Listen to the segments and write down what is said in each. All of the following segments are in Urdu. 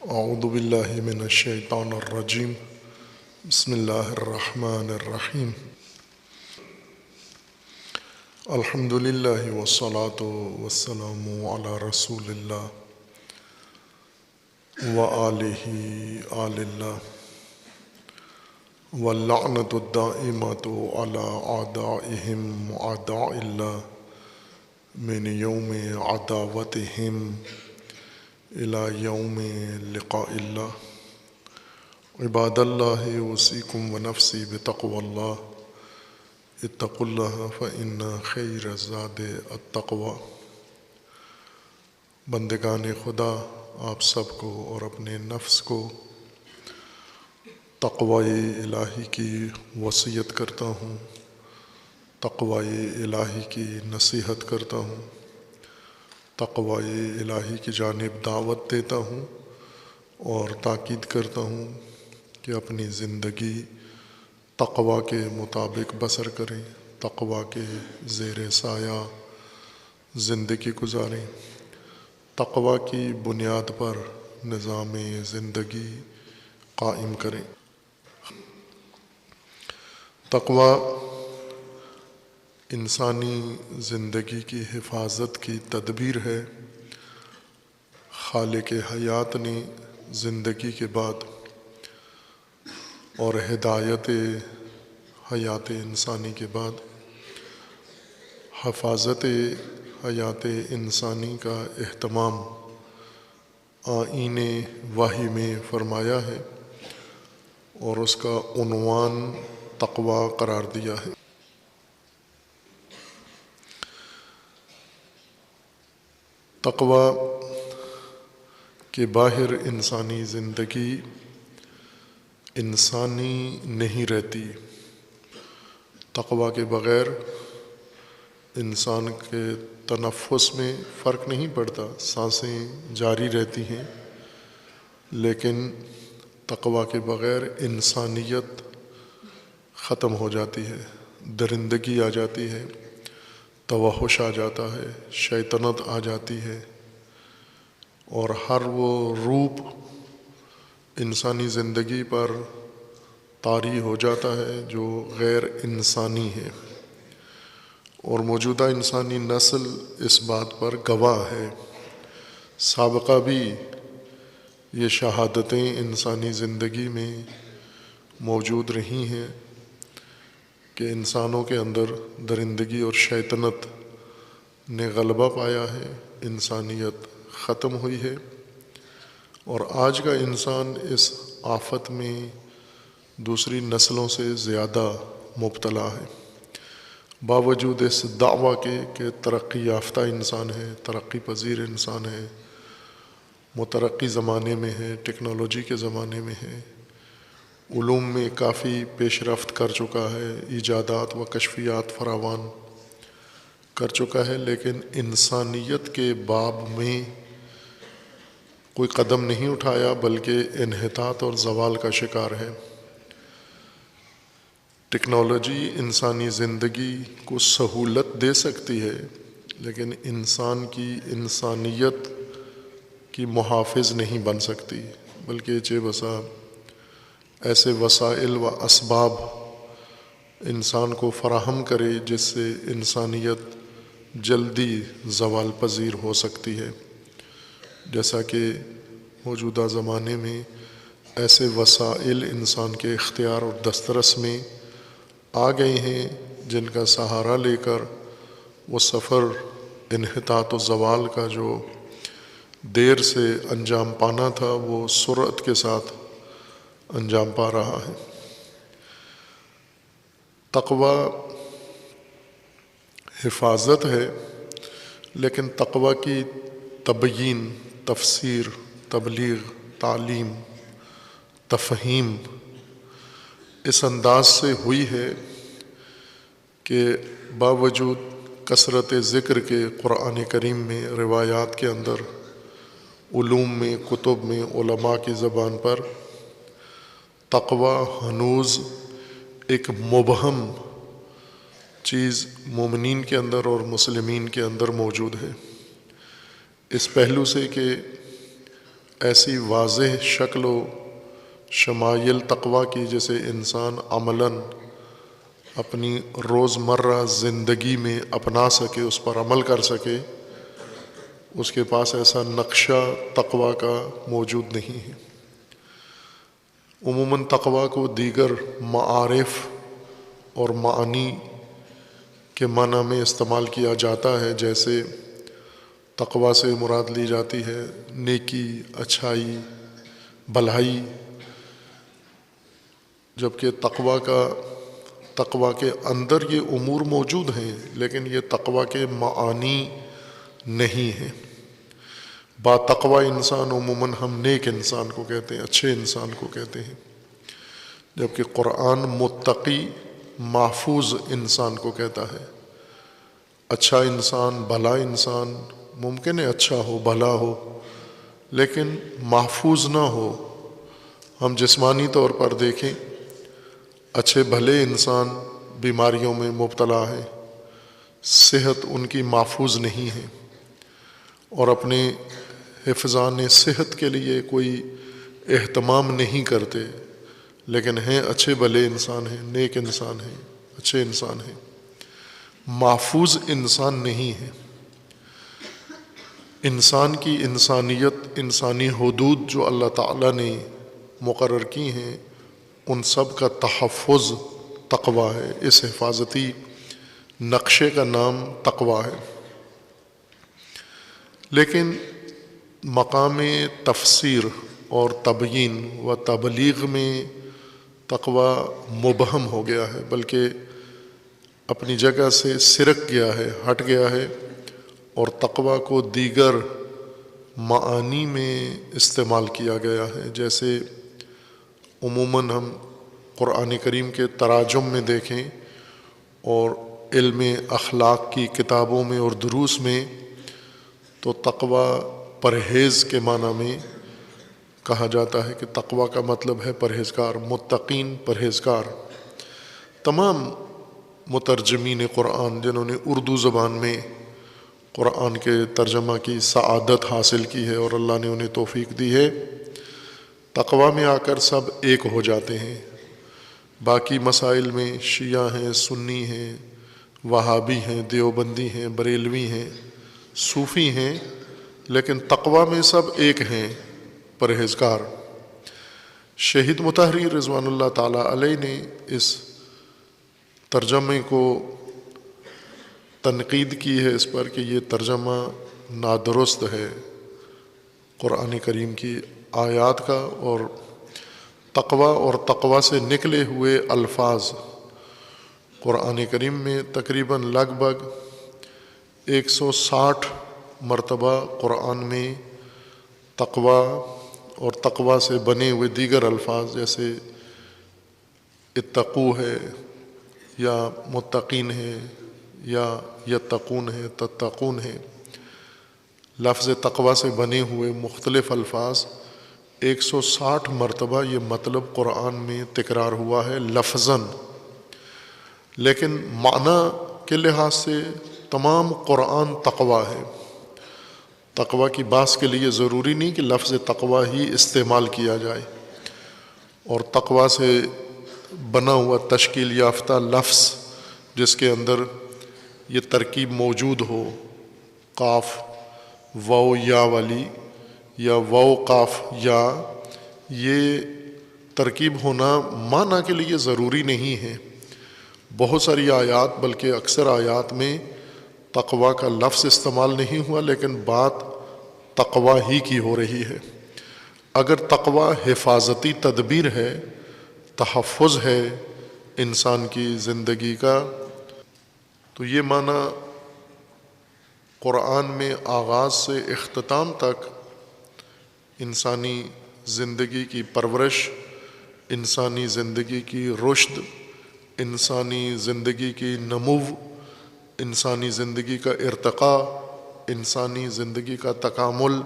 اعوذ باللہ من الشیطان الرجیم بسم اللہ الرحمن الرحیم الحمد للہ والصلاة والسلام علی رسول اللہ وآلہ آل اللہ واللعنۃ الدائمۃ علی اعدائہم اعداء اللہ من یوم عداوتہم الی یوم لقاء اللہ عباد اللہ اوصیکم ونفسی بتقوی اللہ اتقوا اللہ فإن خیر الزاد التقوی۔ بندگان خدا، آپ سب کو اور اپنے نفس کو تقوی الہی کی وصیت کرتا ہوں، تقوی الہی کی نصیحت کرتا ہوں، تقوی الہی کی جانب دعوت دیتا ہوں اور تاکید کرتا ہوں کہ اپنی زندگی تقوی کے مطابق بسر کریں، تقوی کے زیر سایہ زندگی گزاریں، تقوی کی بنیاد پر نظام زندگی قائم کریں۔ تقوی انسانی زندگی کی حفاظت کی تدبیر ہے۔ خالق حیات نے زندگی کے بعد اور ہدایت حیات انسانی کے بعد حفاظت حیات انسانی کا اہتمام آئین وحی میں فرمایا ہے اور اس کا عنوان تقوی قرار دیا ہے۔ تقوی کے باہر انسانی زندگی انسانی نہیں رہتی۔ تقوی کے بغیر انسان کے تنفس میں فرق نہیں پڑتا، سانسیں جاری رہتی ہیں، لیکن تقوی کے بغیر انسانیت ختم ہو جاتی ہے، درندگی آ جاتی ہے، توحش آ جاتا ہے، شیطنت آ جاتی ہے، اور ہر وہ روپ انسانی زندگی پر طاری ہو جاتا ہے جو غیر انسانی ہے، اور موجودہ انسانی نسل اس بات پر گواہ ہے۔ سابقہ بھی یہ شہادتیں انسانی زندگی میں موجود رہی ہیں کہ انسانوں کے اندر درندگی اور شیطنت نے غلبہ پایا ہے، انسانیت ختم ہوئی ہے، اور آج کا انسان اس آفت میں دوسری نسلوں سے زیادہ مبتلا ہے، باوجود اس دعویٰ کے کہ ترقی یافتہ انسان ہے، ترقی پذیر انسان ہے، مترقی زمانے میں ہے، ٹیکنالوجی کے زمانے میں ہے، علوم میں کافی پیش رفت کر چکا ہے، ایجادات و کشفیات فراوان کر چکا ہے، لیکن انسانیت کے باب میں کوئی قدم نہیں اٹھایا بلکہ انحطاط اور زوال کا شکار ہے۔ ٹیکنالوجی انسانی زندگی کو سہولت دے سکتی ہے، لیکن انسان کی انسانیت کی محافظ نہیں بن سکتی، بلکہ چہ بسا ایسے وسائل و اسباب انسان کو فراہم کرے جس سے انسانیت جلدی زوال پذیر ہو سکتی ہے، جیسا کہ موجودہ زمانے میں ایسے وسائل انسان کے اختیار اور دسترس میں آ گئے ہیں جن کا سہارا لے کر وہ سفر انحطاط و زوال کا جو دیر سے انجام پانا تھا وہ سرعت کے ساتھ انجام پا رہا ہے۔ تقوی حفاظت ہے، لیکن تقوی کی تبیین، تفسیر، تبلیغ، تعلیم، تفہیم اس انداز سے ہوئی ہے کہ باوجود کثرت ذکر کے قرآن کریم میں، روایات کے اندر، علوم میں، کتب میں، علماء کی زبان پر تقوی ہنوز ایک مبہم چیز مومنین کے اندر اور مسلمین کے اندر موجود ہے، اس پہلو سے کہ ایسی واضح شکل و شمائل تقویٰ کی جسے انسان عملاً اپنی روزمرہ زندگی میں اپنا سکے، اس پر عمل کر سکے، اس کے پاس ایسا نقشہ تقویٰ کا موجود نہیں ہے۔ عموماً تقویٰ کو دیگر معارف اور معانی کے معنی میں استعمال کیا جاتا ہے، جیسے تقویٰ سے مراد لی جاتی ہے نیکی، اچھائی، بھلائی، جبکہ تقویٰ کے اندر یہ امور موجود ہیں، لیکن یہ تقویٰ کے معانی نہیں ہیں۔ با تقویٰ انسان عموماً ہم نیک انسان کو کہتے ہیں، اچھے انسان کو کہتے ہیں، جبکہ قرآن متقی، محفوظ انسان کو کہتا ہے۔ اچھا انسان، بھلا انسان ممکن ہے اچھا ہو، بھلا ہو، لیکن محفوظ نہ ہو۔ ہم جسمانی طور پر دیکھیں، اچھے بھلے انسان بیماریوں میں مبتلا ہے، صحت ان کی محفوظ نہیں ہے، اور اپنے حفظان صحت کے لیے کوئی اہتمام نہیں کرتے، لیکن ہیں اچھے بھلے انسان ہیں، نیک انسان ہیں، اچھے انسان ہیں، محفوظ انسان نہیں ہے۔ انسان کی انسانیت، انسانی حدود جو اللہ تعالیٰ نے مقرر کی ہیں، ان سب کا تحفظ تقویٰ ہے۔ اس حفاظتی نقشے کا نام تقویٰ ہے۔ لیکن مقام تفسیر اور تبیین و تبلیغ میں تقویٰ مبہم ہو گیا ہے، بلکہ اپنی جگہ سے سرک گیا ہے، ہٹ گیا ہے، اور تقویٰ کو دیگر معانی میں استعمال کیا گیا ہے۔ جیسے عموماً ہم قرآن کریم کے تراجم میں دیکھیں اور علم اخلاق کی کتابوں میں اور دروس میں، تو تقویٰ پرہیز کے معنی میں کہا جاتا ہے کہ تقویٰ کا مطلب ہے پرہیزگار، متقین، پرہیزگار۔ تمام مترجمین قرآن جنہوں نے اردو زبان میں قرآن کے ترجمہ کی سعادت حاصل کی ہے اور اللہ نے انہیں توفیق دی ہے، تقویٰ میں آ کر سب ایک ہو جاتے ہیں۔ باقی مسائل میں شیعہ ہیں، سنی ہیں، وہابی ہیں، دیوبندی ہیں، بریلوی ہیں، صوفی ہیں، لیکن تقویٰ میں سب ایک ہیں، پرہیزگار۔ شہید مطہری رضوان اللہ تعالیٰ علیہ نے اس ترجمے کو تنقید کی ہے اس پر کہ یہ ترجمہ نادرست ہے قرآن کریم کی آیات کا، اور تقویٰ سے نکلے ہوئے الفاظ قرآن کریم میں تقریباً لگ بھگ 160 مرتبہ قرآن میں تقویٰ اور تقویٰ سے بنے ہوئے دیگر الفاظ جیسے اتقو ہے، یا متقین ہے، یا یتقون ہے، تتقون ہے، لفظ تقویٰ سے بنے ہوئے مختلف الفاظ 160 مرتبہ یہ مطلب قرآن میں تکرار ہوا ہے لفظاً، لیکن معنی کے لحاظ سے تمام قرآن تقویٰ ہے۔ تقویٰ کی بحث کے لیے ضروری نہیں کہ لفظ تقویٰ ہی استعمال کیا جائے، اور تقویٰ سے بنا ہوا تشکیل یافتہ لفظ جس کے اندر یہ ترکیب موجود ہو، قاف واو یا والی، یا واو قاف یا، یہ ترکیب ہونا معنی کے لیے ضروری نہیں ہے۔ بہت ساری آیات، بلکہ اکثر آیات میں تقویٰ کا لفظ استعمال نہیں ہوا، لیکن بات تقویٰ ہی کی ہو رہی ہے۔ اگر تقویٰ حفاظتی تدبیر ہے، تحفظ ہے انسان کی زندگی کا، تو یہ معنی قرآن میں آغاز سے اختتام تک انسانی زندگی کی پرورش، انسانی زندگی کی رشد، انسانی زندگی کی نمو، انسانی زندگی کا ارتقاء، انسانی زندگی کا تکامل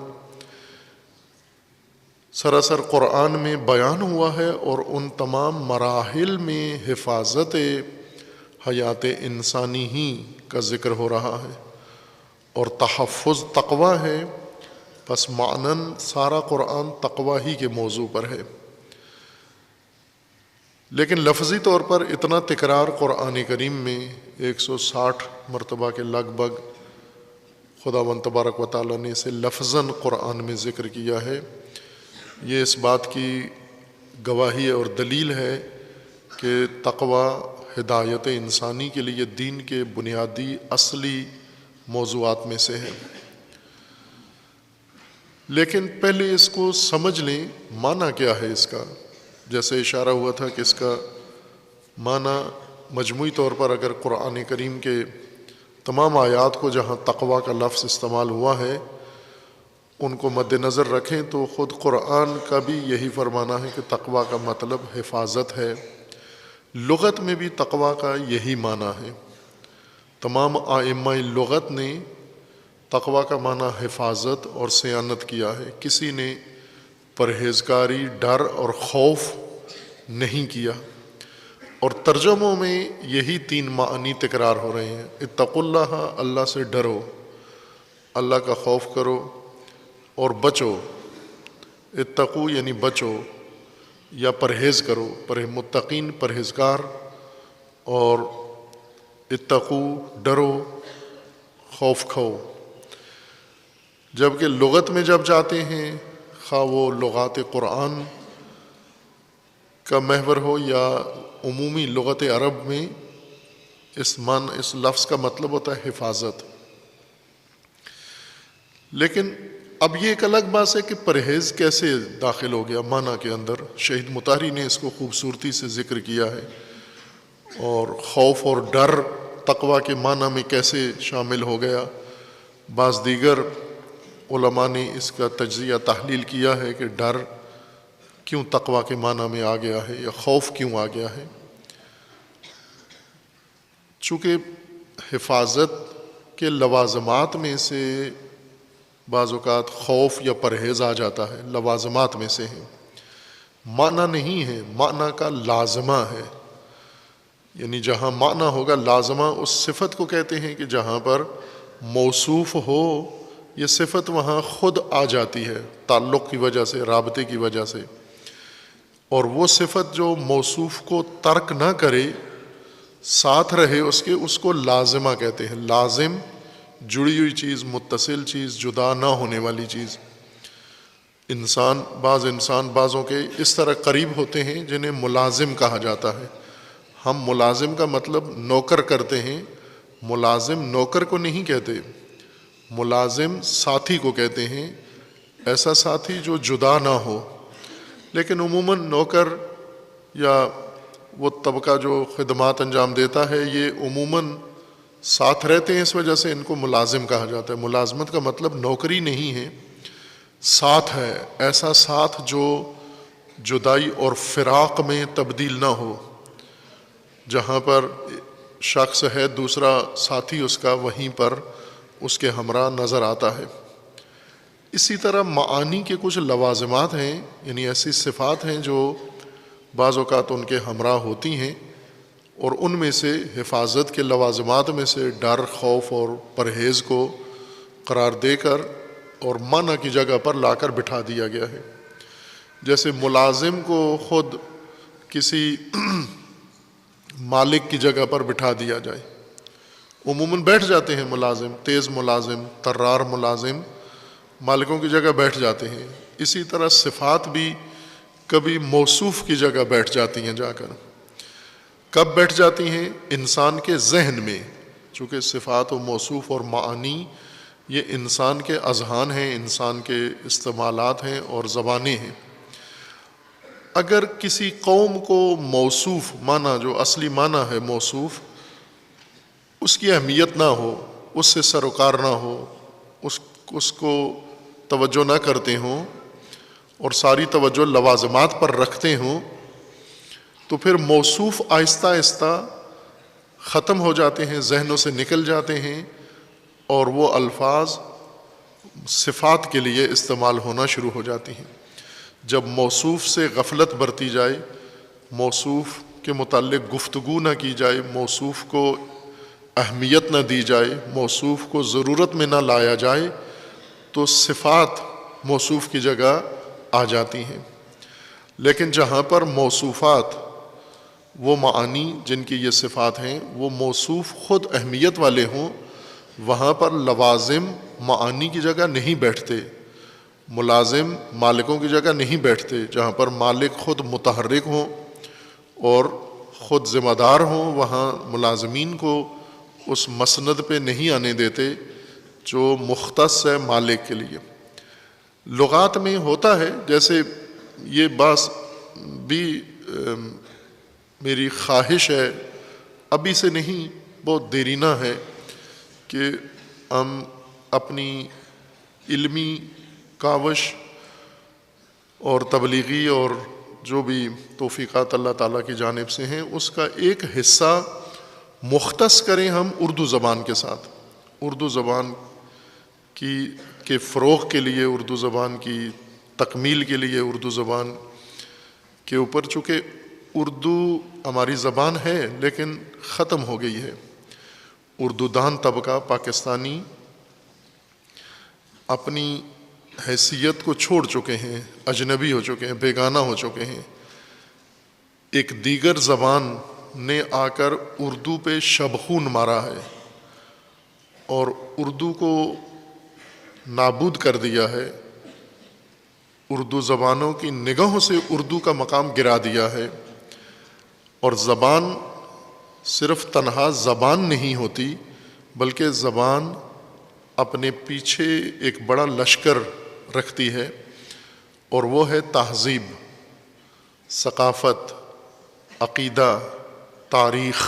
سراسر قرآن میں بیان ہوا ہے، اور ان تمام مراحل میں حفاظت حیات انسانی ہی کا ذکر ہو رہا ہے، اور تحفظ تقویٰ ہے پس معنن سارا قرآن تقوی ہی کے موضوع پر ہے، لیکن لفظی طور پر اتنا تکرار قرآن کریم میں 160 مرتبہ کے لگ بھگ خداوند تبارک و تعالیٰ نے اسے لفظاً قرآن میں ذکر کیا ہے، یہ اس بات کی گواہی اور دلیل ہے کہ تقوی ہدایت انسانی کے لیے دین کے بنیادی اصلی موضوعات میں سے ہے۔ لیکن پہلے اس کو سمجھ لیں معنی کیا ہے اس کا۔ جیسے اشارہ ہوا تھا کہ اس کا معنی مجموعی طور پر اگر قرآن کریم کے تمام آیات کو جہاں تقوی کا لفظ استعمال ہوا ہے ان کو مد نظر رکھیں تو خود قرآن کا بھی یہی فرمانا ہے کہ تقوی کا مطلب حفاظت ہے، لغت میں بھی تقوی کا یہی معنی ہے۔ تمام ائمہ لغت نے تقوی کا معنی حفاظت اور صیانت کیا ہے، کسی نے پرہیزگاری، ڈر اور خوف نہیں کیا، اور ترجموں میں یہی 3 معنی تکرار ہو رہے ہیں۔ اتقوا اللہ، اللہ سے ڈرو، اللہ کا خوف کرو اور بچو۔ اتقو یعنی بچو یا پرہیز کرو، متقین پرہیزگار، اور اتقو ڈرو، خوف کھو۔ جبکہ لغت میں جب جاتے ہیں، خواہ وہ لغات قرآن کا محور ہو یا عمومی لغت عرب میں، اس لفظ کا مطلب ہوتا ہے حفاظت۔ لیکن اب یہ ایک الگ بات ہے کہ پرہیز کیسے داخل ہو گیا معنی کے اندر۔ شہید مطہری نے اس کو خوبصورتی سے ذکر کیا ہے، اور خوف اور ڈر تقوی کے معنی میں کیسے شامل ہو گیا۔ بعض دیگر علماء نے اس کا تجزیہ تحلیل کیا ہے کہ ڈر کیوں تقوی کے معنی میں آ گیا ہے یا خوف کیوں آ گیا ہے۔ چونکہ حفاظت کے لوازمات میں سے بعض اوقات خوف یا پرہیز آ جاتا ہے، لوازمات میں سے ہے، معنی نہیں ہے، معنی کا لازمہ ہے۔ یعنی جہاں معنی ہوگا، لازمہ اس صفت کو کہتے ہیں کہ جہاں پر موصوف ہو یہ صفت وہاں خود آ جاتی ہے تعلق کی وجہ سے، رابطے کی وجہ سے، اور وہ صفت جو موصوف کو ترک نہ کرے، ساتھ رہے اس کے، اس کو لازمہ کہتے ہیں۔ لازم جڑی ہوئی چیز، متصل چیز، جدا نہ ہونے والی چیز۔ انسان بعضوں کے اس طرح قریب ہوتے ہیں جنہیں ملازم کہا جاتا ہے۔ ہم ملازم کا مطلب نوکر کرتے ہیں، ملازم نوکر کو نہیں کہتے، ملازم ساتھی کو کہتے ہیں، ایسا ساتھی جو جدا نہ ہو۔ لیکن عموماً نوکر یا وہ طبقہ جو خدمات انجام دیتا ہے، یہ عموماً ساتھ رہتے ہیں، اس وجہ سے ان کو ملازم کہا جاتا ہے۔ ملازمت کا مطلب نوکری نہیں ہے، ساتھ ہے، ایسا ساتھ جو جدائی اور فراق میں تبدیل نہ ہو۔ جہاں پر شخص ہے، دوسرا ساتھی اس کا وہیں پر اس کے ہمراہ نظر آتا ہے۔ اسی طرح معانی کے کچھ لوازمات ہیں، یعنی ایسی صفات ہیں جو بعض اوقات ان کے ہمراہ ہوتی ہیں، اور ان میں سے حفاظت کے لوازمات میں سے ڈر، خوف اور پرہیز کو قرار دے کر اور معنی کی جگہ پر لا کر بٹھا دیا گیا ہے۔ جیسے ملازم کو خود کسی مالک کی جگہ پر بٹھا دیا جائے، عموماً بیٹھ جاتے ہیں ملازم، تیز ملازم، طرار ملازم مالکوں کی جگہ بیٹھ جاتے ہیں۔ اسی طرح صفات بھی کبھی موصوف کی جگہ بیٹھ جاتی ہیں جا کر۔ کب بیٹھ جاتی ہیں؟ انسان کے ذہن میں، چونکہ صفات و موصوف اور معانی یہ انسان کے اذہان ہیں، انسان کے استعمالات ہیں اور زبانیں ہیں۔ اگر کسی قوم کو موصوف معنی، جو اصلی معنی ہے موصوف، اس کی اہمیت نہ ہو، اس سے سروکار نہ ہو، اس کو توجہ نہ کرتے ہوں اور ساری توجہ لوازمات پر رکھتے ہوں، تو پھر موصوف آہستہ آہستہ ختم ہو جاتے ہیں، ذہنوں سے نکل جاتے ہیں، اور وہ الفاظ صفات کے لیے استعمال ہونا شروع ہو جاتی ہیں۔ جب موصوف سے غفلت برتی جائے، موصوف کے متعلق گفتگو نہ کی جائے، موصوف کو اہمیت نہ دی جائے، موصوف کو ضرورت میں نہ لایا جائے، تو صفات موصوف کی جگہ آ جاتی ہیں۔ لیکن جہاں پر موصوفات، وہ معانی جن کی یہ صفات ہیں، وہ موصوف خود اہمیت والے ہوں، وہاں پر لوازم معانی کی جگہ نہیں بیٹھتے، ملازم مالکوں کی جگہ نہیں بیٹھتے۔ جہاں پر مالک خود متحرک ہوں اور خود ذمہ دار ہوں، وہاں ملازمین کو اس مسند پہ نہیں آنے دیتے جو مختص ہے مالک کے لیے۔ لغات میں ہوتا ہے، جیسے یہ بات بھی میری خواہش ہے، ابھی سے نہیں، بہت دیرینہ ہے، کہ ہم اپنی علمی کاوش اور تبلیغی اور جو بھی توفیقات اللہ تعالیٰ کی جانب سے ہیں، اس کا ایک حصہ مختص کریں ہم اردو زبان کے ساتھ۔ اردو زبان کے فروغ کے لیے، اردو زبان کی تکمیل کے لیے، اردو زبان کے اوپر، چونکہ اردو ہماری زبان ہے لیکن ختم ہو گئی ہے۔ اردو دان طبقہ پاکستانی اپنی حیثیت کو چھوڑ چکے ہیں، اجنبی ہو چکے ہیں، بیگانہ ہو چکے ہیں۔ ایک دیگر زبان نے آ کر اردو پہ شبخون مارا ہے اور اردو کو نابود کر دیا ہے، اردو زبانوں کی نگاہوں سے اردو کا مقام گرا دیا ہے۔ اور زبان صرف تنہا زبان نہیں ہوتی، بلکہ زبان اپنے پیچھے ایک بڑا لشکر رکھتی ہے، اور وہ ہے تہذیب، ثقافت، عقیدہ، تاریخ،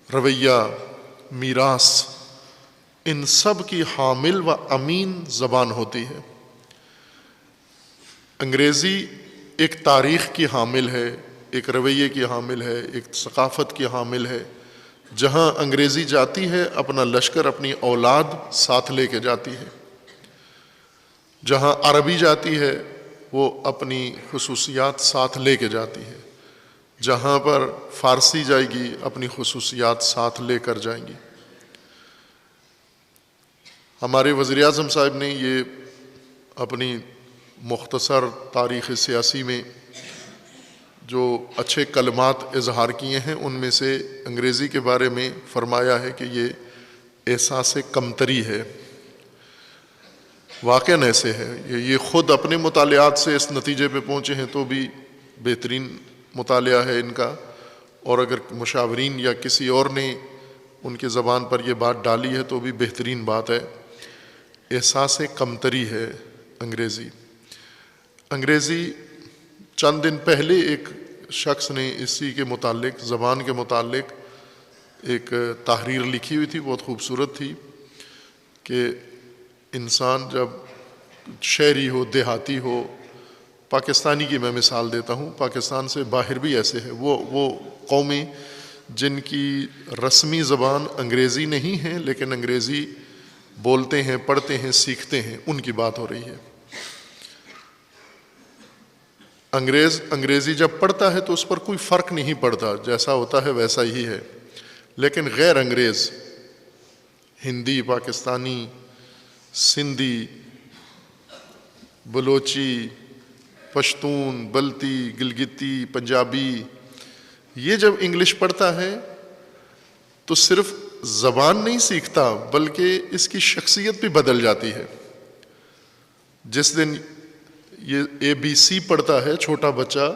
رویہ، میراث، ان سب کی حامل و امین زبان ہوتی ہے۔ انگریزی ایک تاریخ کی حامل ہے، ایک رویے کی حامل ہے، ایک ثقافت کی حامل ہے۔ جہاں انگریزی جاتی ہے اپنا لشکر، اپنی اولاد ساتھ لے کے جاتی ہے۔ جہاں عربی جاتی ہے وہ اپنی خصوصیات ساتھ لے کے جاتی ہے۔ جہاں پر فارسی جائے گی اپنی خصوصیات ساتھ لے کر جائیں گی۔ ہمارے وزیر اعظم صاحب نے یہ اپنی مختصر تاریخ سیاسی میں جو اچھے کلمات اظہار کیے ہیں، ان میں سے انگریزی کے بارے میں فرمایا ہے کہ یہ احساس کمتری ہے۔ واقعاً ایسے ہے، یہ خود اپنے مطالعات سے اس نتیجے پہ پہنچے ہیں، تو بھی بہترین مطالعہ ہے ان کا، اور اگر مشاورین یا کسی اور نے ان کے زبان پر یہ بات ڈالی ہے تو بھی بہترین بات ہے۔ احساس کمتری ہے انگریزی۔ انگریزی چند دن پہلے ایک شخص نے اسی کے متعلق، زبان کے متعلق ایک تحریر لکھی ہوئی تھی، بہت خوبصورت تھی، کہ انسان جب شہری ہو، دیہاتی ہو، پاکستانی کی میں مثال دیتا ہوں، پاکستان سے باہر بھی ایسے ہے، وہ قومیں جن کی رسمی زبان انگریزی نہیں ہے لیکن انگریزی بولتے ہیں، پڑھتے ہیں، سیکھتے ہیں، ان کی بات ہو رہی ہے۔ انگریزی جب پڑھتا ہے تو اس پر کوئی فرق نہیں پڑتا، جیسا ہوتا ہے ویسا ہی ہے، لیکن غیر انگریز، ہندی، پاکستانی، سندھی، بلوچی، پشتون، بلتی، گلگتی، پنجابی، یہ جب انگلش پڑھتا ہے تو صرف زبان نہیں سیکھتا بلکہ اس کی شخصیت بھی بدل جاتی ہے۔ جس دن یہ اے بی سی پڑھتا ہے چھوٹا بچہ،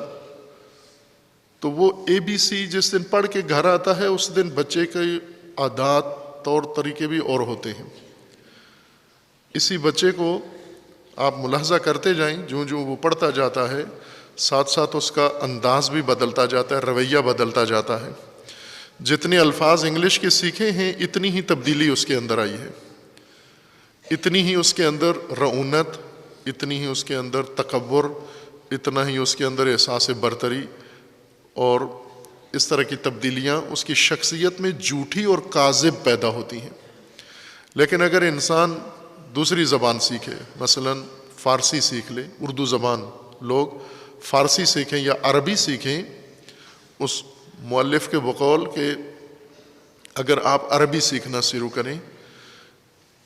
تو وہ اے بی سی جس دن پڑھ کے گھر آتا ہے اس دن بچے کے عادات، طور طریقے بھی اور ہوتے ہیں۔ اسی بچے کو آپ ملاحظہ کرتے جائیں، جو وہ پڑھتا جاتا ہے، ساتھ ساتھ اس کا انداز بھی بدلتا جاتا ہے، رویہ بدلتا جاتا ہے۔ جتنے الفاظ انگلش کے سیکھے ہیں اتنی ہی تبدیلی اس کے اندر آئی ہے، اتنی ہی اس کے اندر رعونت، اتنی ہی اس کے اندر تکبر، اتنا ہی اس کے اندر احساس برتری، اور اس طرح کی تبدیلیاں اس کی شخصیت میں جھوٹی اور کاذب پیدا ہوتی ہیں۔ لیکن اگر انسان دوسری زبان سیکھے، مثلا فارسی سیکھ لے، اردو زبان لوگ فارسی سیکھیں یا عربی سیکھیں، اس مؤلف کے بقول کہ اگر آپ عربی سیکھنا شروع کریں،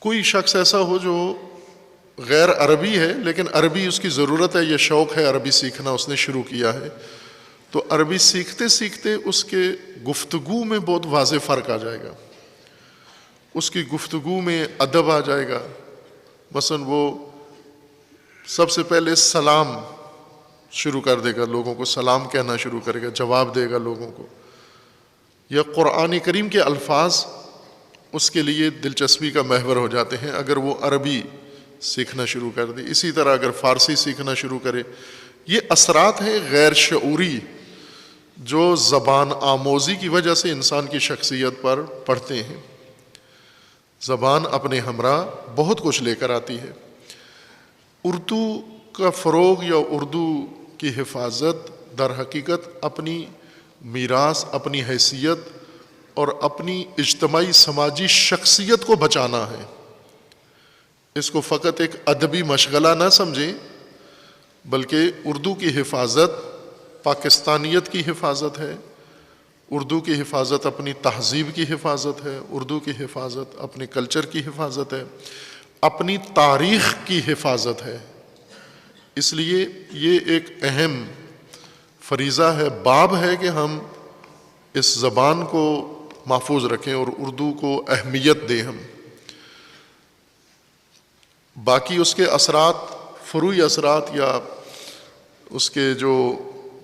کوئی شخص ایسا ہو جو غیر عربی ہے لیکن عربی اس کی ضرورت ہے، یہ شوق ہے عربی سیکھنا، اس نے شروع کیا ہے، تو عربی سیکھتے سیکھتے اس کے گفتگو میں بہت واضح فرق آ جائے گا، اس کی گفتگو میں ادب آ جائے گا۔ مثلا وہ سب سے پہلے سلام شروع کر دے گا، لوگوں کو سلام کہنا شروع کرے گا، جواب دے گا لوگوں کو، یا قرآن کریم کے الفاظ اس کے لیے دلچسپی کا محور ہو جاتے ہیں اگر وہ عربی سیکھنا شروع کر دے۔ اسی طرح اگر فارسی سیکھنا شروع کرے، یہ اثرات ہیں غیر شعوری جو زبان آموزی کی وجہ سے انسان کی شخصیت پر پڑتے ہیں۔ زبان اپنے ہمراہ بہت کچھ لے کر آتی ہے۔ اردو کا فروغ یا اردو کی حفاظت در حقیقت اپنی میراث، اپنی حیثیت اور اپنی اجتماعی سماجی شخصیت کو بچانا ہے۔ اس کو فقط ایک ادبی مشغلہ نہ سمجھیں، بلکہ اردو کی حفاظت پاکستانیت کی حفاظت ہے، اردو کی حفاظت اپنی تہذیب کی حفاظت ہے، اردو کی حفاظت اپنے کلچر کی حفاظت ہے، اپنی تاریخ کی حفاظت ہے۔ اس لیے یہ ایک اہم فریضہ ہے، باب ہے کہ ہم اس زبان کو محفوظ رکھیں اور اردو کو اہمیت دیں ہم۔ باقی اس کے اثرات، فروعی اثرات یا اس کے جو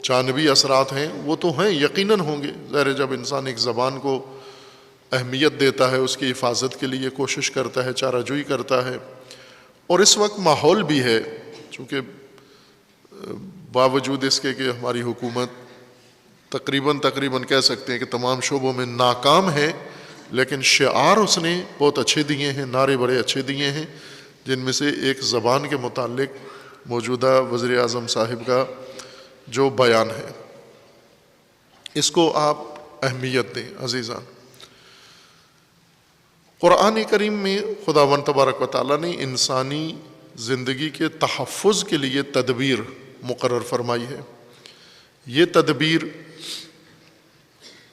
جانبی اثرات ہیں وہ تو ہیں، یقیناً ہوں گے۔ ظاہر جب انسان ایک زبان کو اہمیت دیتا ہے، اس کی حفاظت کے لیے کوشش کرتا ہے، چارہ جوئی کرتا ہے، اور اس وقت ماحول بھی ہے، چونکہ باوجود اس کے کہ ہماری حکومت تقریباً کہہ سکتے ہیں کہ تمام شعبوں میں ناکام ہے، لیکن شعار اس نے بہت اچھے دیے ہیں، نعرے بڑے اچھے دیے ہیں، جن میں سے ایک زبان کے متعلق موجودہ وزیر اعظم صاحب کا جو بیان ہے، اس کو آپ اہمیت دیں عزیزان۔ قرآن کریم میں خداوند تبارک و تعالیٰ نے انسانی زندگی کے تحفظ کے لیے تدبیر مقرر فرمائی ہے۔ یہ تدبیر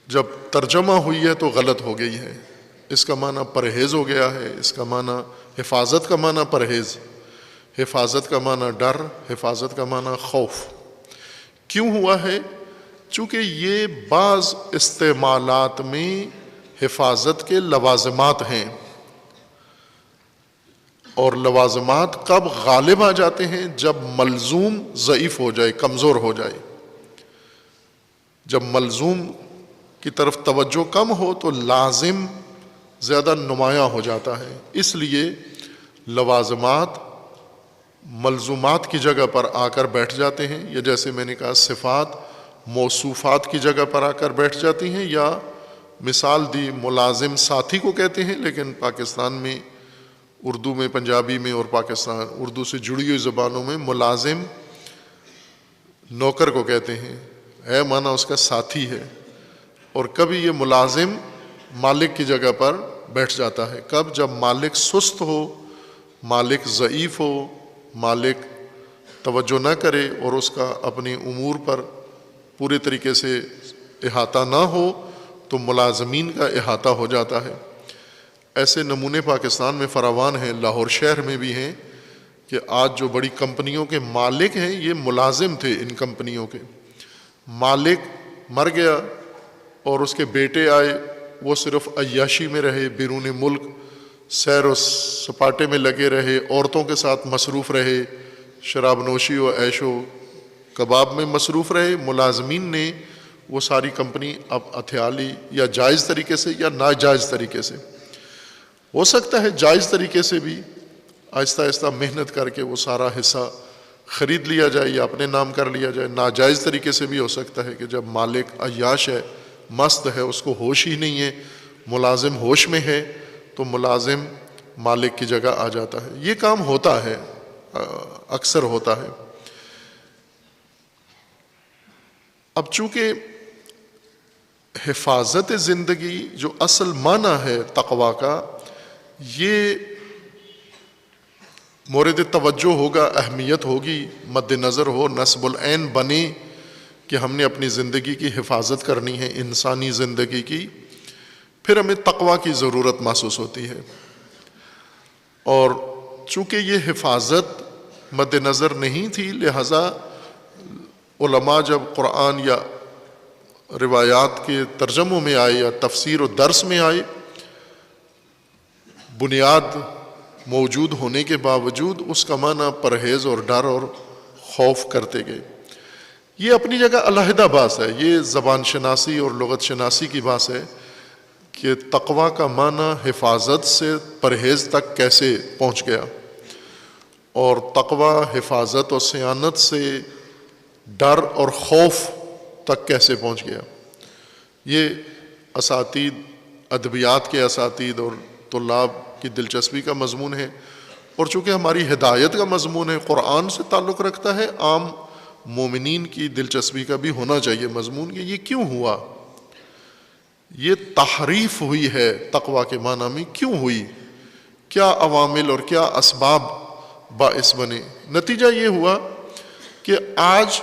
جب ترجمہ ہوئی ہے تو غلط ہو گئی ہے، اس کا معنی پرہیز ہو گیا ہے، اس کا معنی حفاظت کا معنی پرہیز، حفاظت کا معنی ڈر، حفاظت کا معنی خوف۔ کیوں ہوا ہے؟ چونکہ یہ بعض استعمالات میں حفاظت کے لوازمات ہیں، اور لوازمات کب غالب آ جاتے ہیں؟ جب ملزوم ضعیف ہو جائے، کمزور ہو جائے۔ جب ملزوم کی طرف توجہ کم ہو تو لازم زیادہ نمایاں ہو جاتا ہے۔ اس لیے لوازمات ملزومات کی جگہ پر آ کر بیٹھ جاتے ہیں، یا جیسے میں نے کہا صفات موصوفات کی جگہ پر آ کر بیٹھ جاتی ہیں، یا مثال دی ملازم ساتھی کو کہتے ہیں، لیکن پاکستان میں اردو میں، پنجابی میں اور پاکستان اردو سے جڑی ہوئی زبانوں میں ملازم نوکر کو کہتے ہیں، ہے معنی اس کا ساتھی ہے۔ اور کبھی یہ ملازم مالک کی جگہ پر بیٹھ جاتا ہے، کب؟ جب مالک سست ہو، مالک ضعیف ہو، مالک توجہ نہ کرے اور اس کا اپنے امور پر پورے طریقے سے احاطہ نہ ہو تو ملازمین کا احاطہ ہو جاتا ہے۔ ایسے نمونے پاکستان میں فراوان ہیں، لاہور شہر میں بھی ہیں، کہ آج جو بڑی کمپنیوں کے مالک ہیں یہ ملازم تھے ان کمپنیوں کے۔ مالک مر گیا اور اس کے بیٹے آئے، وہ صرف عیاشی میں رہے، بیرون ملک سیر و سپاٹے میں لگے رہے، عورتوں کے ساتھ مصروف رہے، شراب نوشی و عیش و کباب میں مصروف رہے۔ ملازمین نے وہ ساری کمپنی اب ہتھیا لی، یا جائز طریقے سے یا ناجائز طریقے سے۔ ہو سکتا ہے جائز طریقے سے بھی آہستہ آہستہ محنت کر کے وہ سارا حصہ خرید لیا جائے یا اپنے نام کر لیا جائے، ناجائز طریقے سے بھی ہو سکتا ہے کہ جب مالک عیاش ہے، مست ہے، اس کو ہوش ہی نہیں ہے، ملازم ہوش میں ہے، تو ملازم مالک کی جگہ آ جاتا ہے۔ یہ کام ہوتا ہے، اکثر ہوتا ہے۔ اب چونکہ حفاظت زندگی جو اصل معنی ہے تقویٰ کا، یہ مورد توجہ ہوگا، اہمیت ہوگی، مد نظر ہو، نصب العین بنے کہ ہم نے اپنی زندگی کی حفاظت کرنی ہے، انسانی زندگی کی، پھر ہمیں تقویٰ کی ضرورت محسوس ہوتی ہے۔ اور چونکہ یہ حفاظت مد نظر نہیں تھی، لہذا علماء جب قرآن یا روایات کے ترجموں میں آئے یا تفسیر و درس میں آئے، بنیاد موجود ہونے کے باوجود اس کا معنی پرہیز اور ڈر اور خوف کرتے گئے۔ یہ اپنی جگہ علیحدہ بات ہے، یہ زبان شناسی اور لغت شناسی کی بات ہے کہ تقویٰ کا معنی حفاظت سے پرہیز تک کیسے پہنچ گیا، اور تقویٰ حفاظت اور صیانت سے ڈر اور خوف تک کیسے پہنچ گیا۔ یہ اساتید، ادبیات کے اساتید اور طلاب کی دلچسپی کا مضمون ہے، اور چونکہ ہماری ہدایت کا مضمون ہے، قرآن سے تعلق رکھتا ہے، عام مومنین کی دلچسپی کا بھی ہونا چاہیے مضمون کہ یہ کیوں ہوا، یہ تحریف ہوئی ہے تقویٰ کے معنی میں کیوں ہوئی، کیا عوامل اور کیا اسباب باعث بنے۔ نتیجہ یہ ہوا کہ آج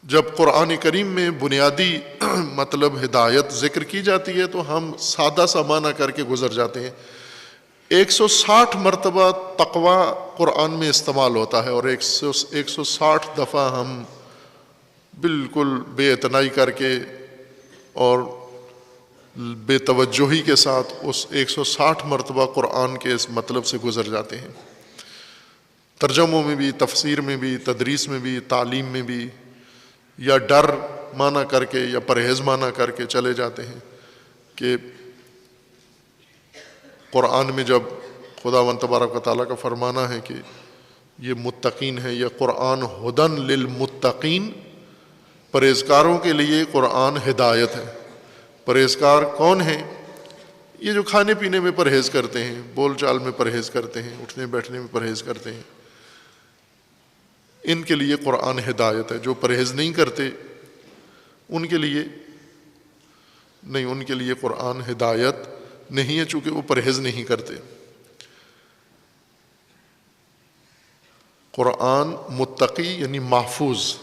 جب قرآن کریم میں بنیادی مطلب ہدایت ذکر کی جاتی ہے تو ہم سادہ سا معنی کر کے گزر جاتے ہیں۔ 160 مرتبہ تقویٰ قرآن میں استعمال ہوتا ہے، اور 160 دفعہ ہم بالکل بے اعتنائی کر کے اور بے توجہی کے ساتھ اس 160 مرتبہ قرآن کے اس مطلب سے گزر جاتے ہیں۔ ترجموں میں بھی، تفسیر میں بھی، تدریس میں بھی، تعلیم میں بھی، یا ڈر معنی کر کے یا پرہیز معنی کر کے چلے جاتے ہیں کہ قرآن میں جب خداوند تبارک و تعالیٰ کا فرمانا ہے کہ یہ متقین ہے، یہ قرآن ہدن للمتقین، پرہیزکاروں کے لیے قرآن ہدایت ہے۔ پرہیزکار کون ہیں؟ یہ جو کھانے پینے میں پرہیز کرتے ہیں، بول چال میں پرہیز کرتے ہیں، اٹھنے بیٹھنے میں پرہیز کرتے ہیں، ان کے لیے قرآن ہدایت ہے۔ جو پرہیز نہیں کرتے ان کے لیے نہیں، ان کے لیے قرآن ہدایت نہیں ہے، چونکہ وہ پرہیز نہیں کرتے۔ قرآن متقی یعنی محفوظ،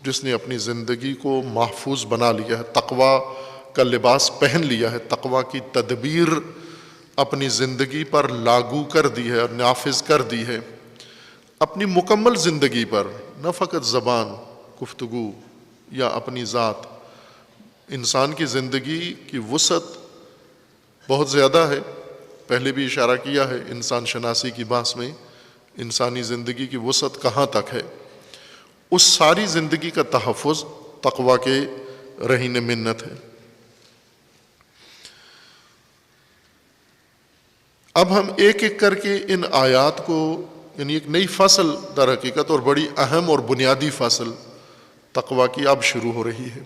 جس نے اپنی زندگی کو محفوظ بنا لیا ہے، تقویٰ کا لباس پہن لیا ہے، تقویٰ کی تدبیر اپنی زندگی پر لاگو کر دی ہے اور نافذ کر دی ہے، اپنی مکمل زندگی پر، نہ فقط زبان، گفتگو یا اپنی ذات۔ انسان کی زندگی کی وسعت بہت زیادہ ہے، پہلے بھی اشارہ کیا ہے انسان شناسی کی بحث میں، انسانی زندگی کی وسعت کہاں تک ہے، اس ساری زندگی کا تحفظ تقویٰ کے رہین منت ہے۔ اب ہم ایک ایک کر کے ان آیات کو، یعنی ایک نئی فصل در حقیقت اور بڑی اہم اور بنیادی فصل تقویٰ کی اب شروع ہو رہی ہے۔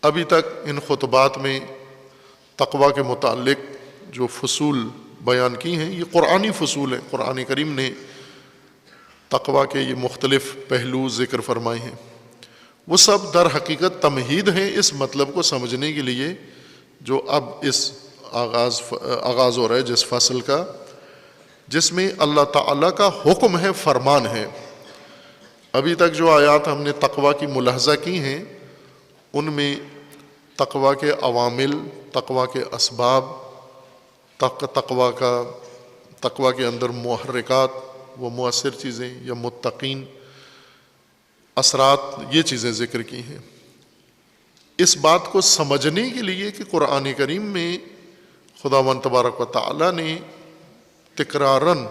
ابھی تک ان خطبات میں تقویٰ کے متعلق جو فصول بیان کی ہیں یہ قرآنی فصول ہیں، قرآن کریم نے تقویٰ کے یہ مختلف پہلو ذکر فرمائے ہیں، وہ سب در حقیقت تمہید ہیں اس مطلب کو سمجھنے کے لیے جو اب اس آغاز ہو رہا ہے جس فصل کا، جس میں اللہ تعالیٰ کا حکم ہے، فرمان ہے۔ ابھی تک جو آیات ہم نے تقویٰ کی ملاحظہ کی ہیں ان میں تقویٰ کے عوامل، تقویٰ کے اسباب، تقویٰ کے اندر محرکات، وہ مؤثر چیزیں یا متقین اثرات، یہ چیزیں ذکر کی ہیں۔ اس بات کو سمجھنے کے لیے کہ قرآن کریم میں خداوند تبارک و تعالیٰ نے تکراراً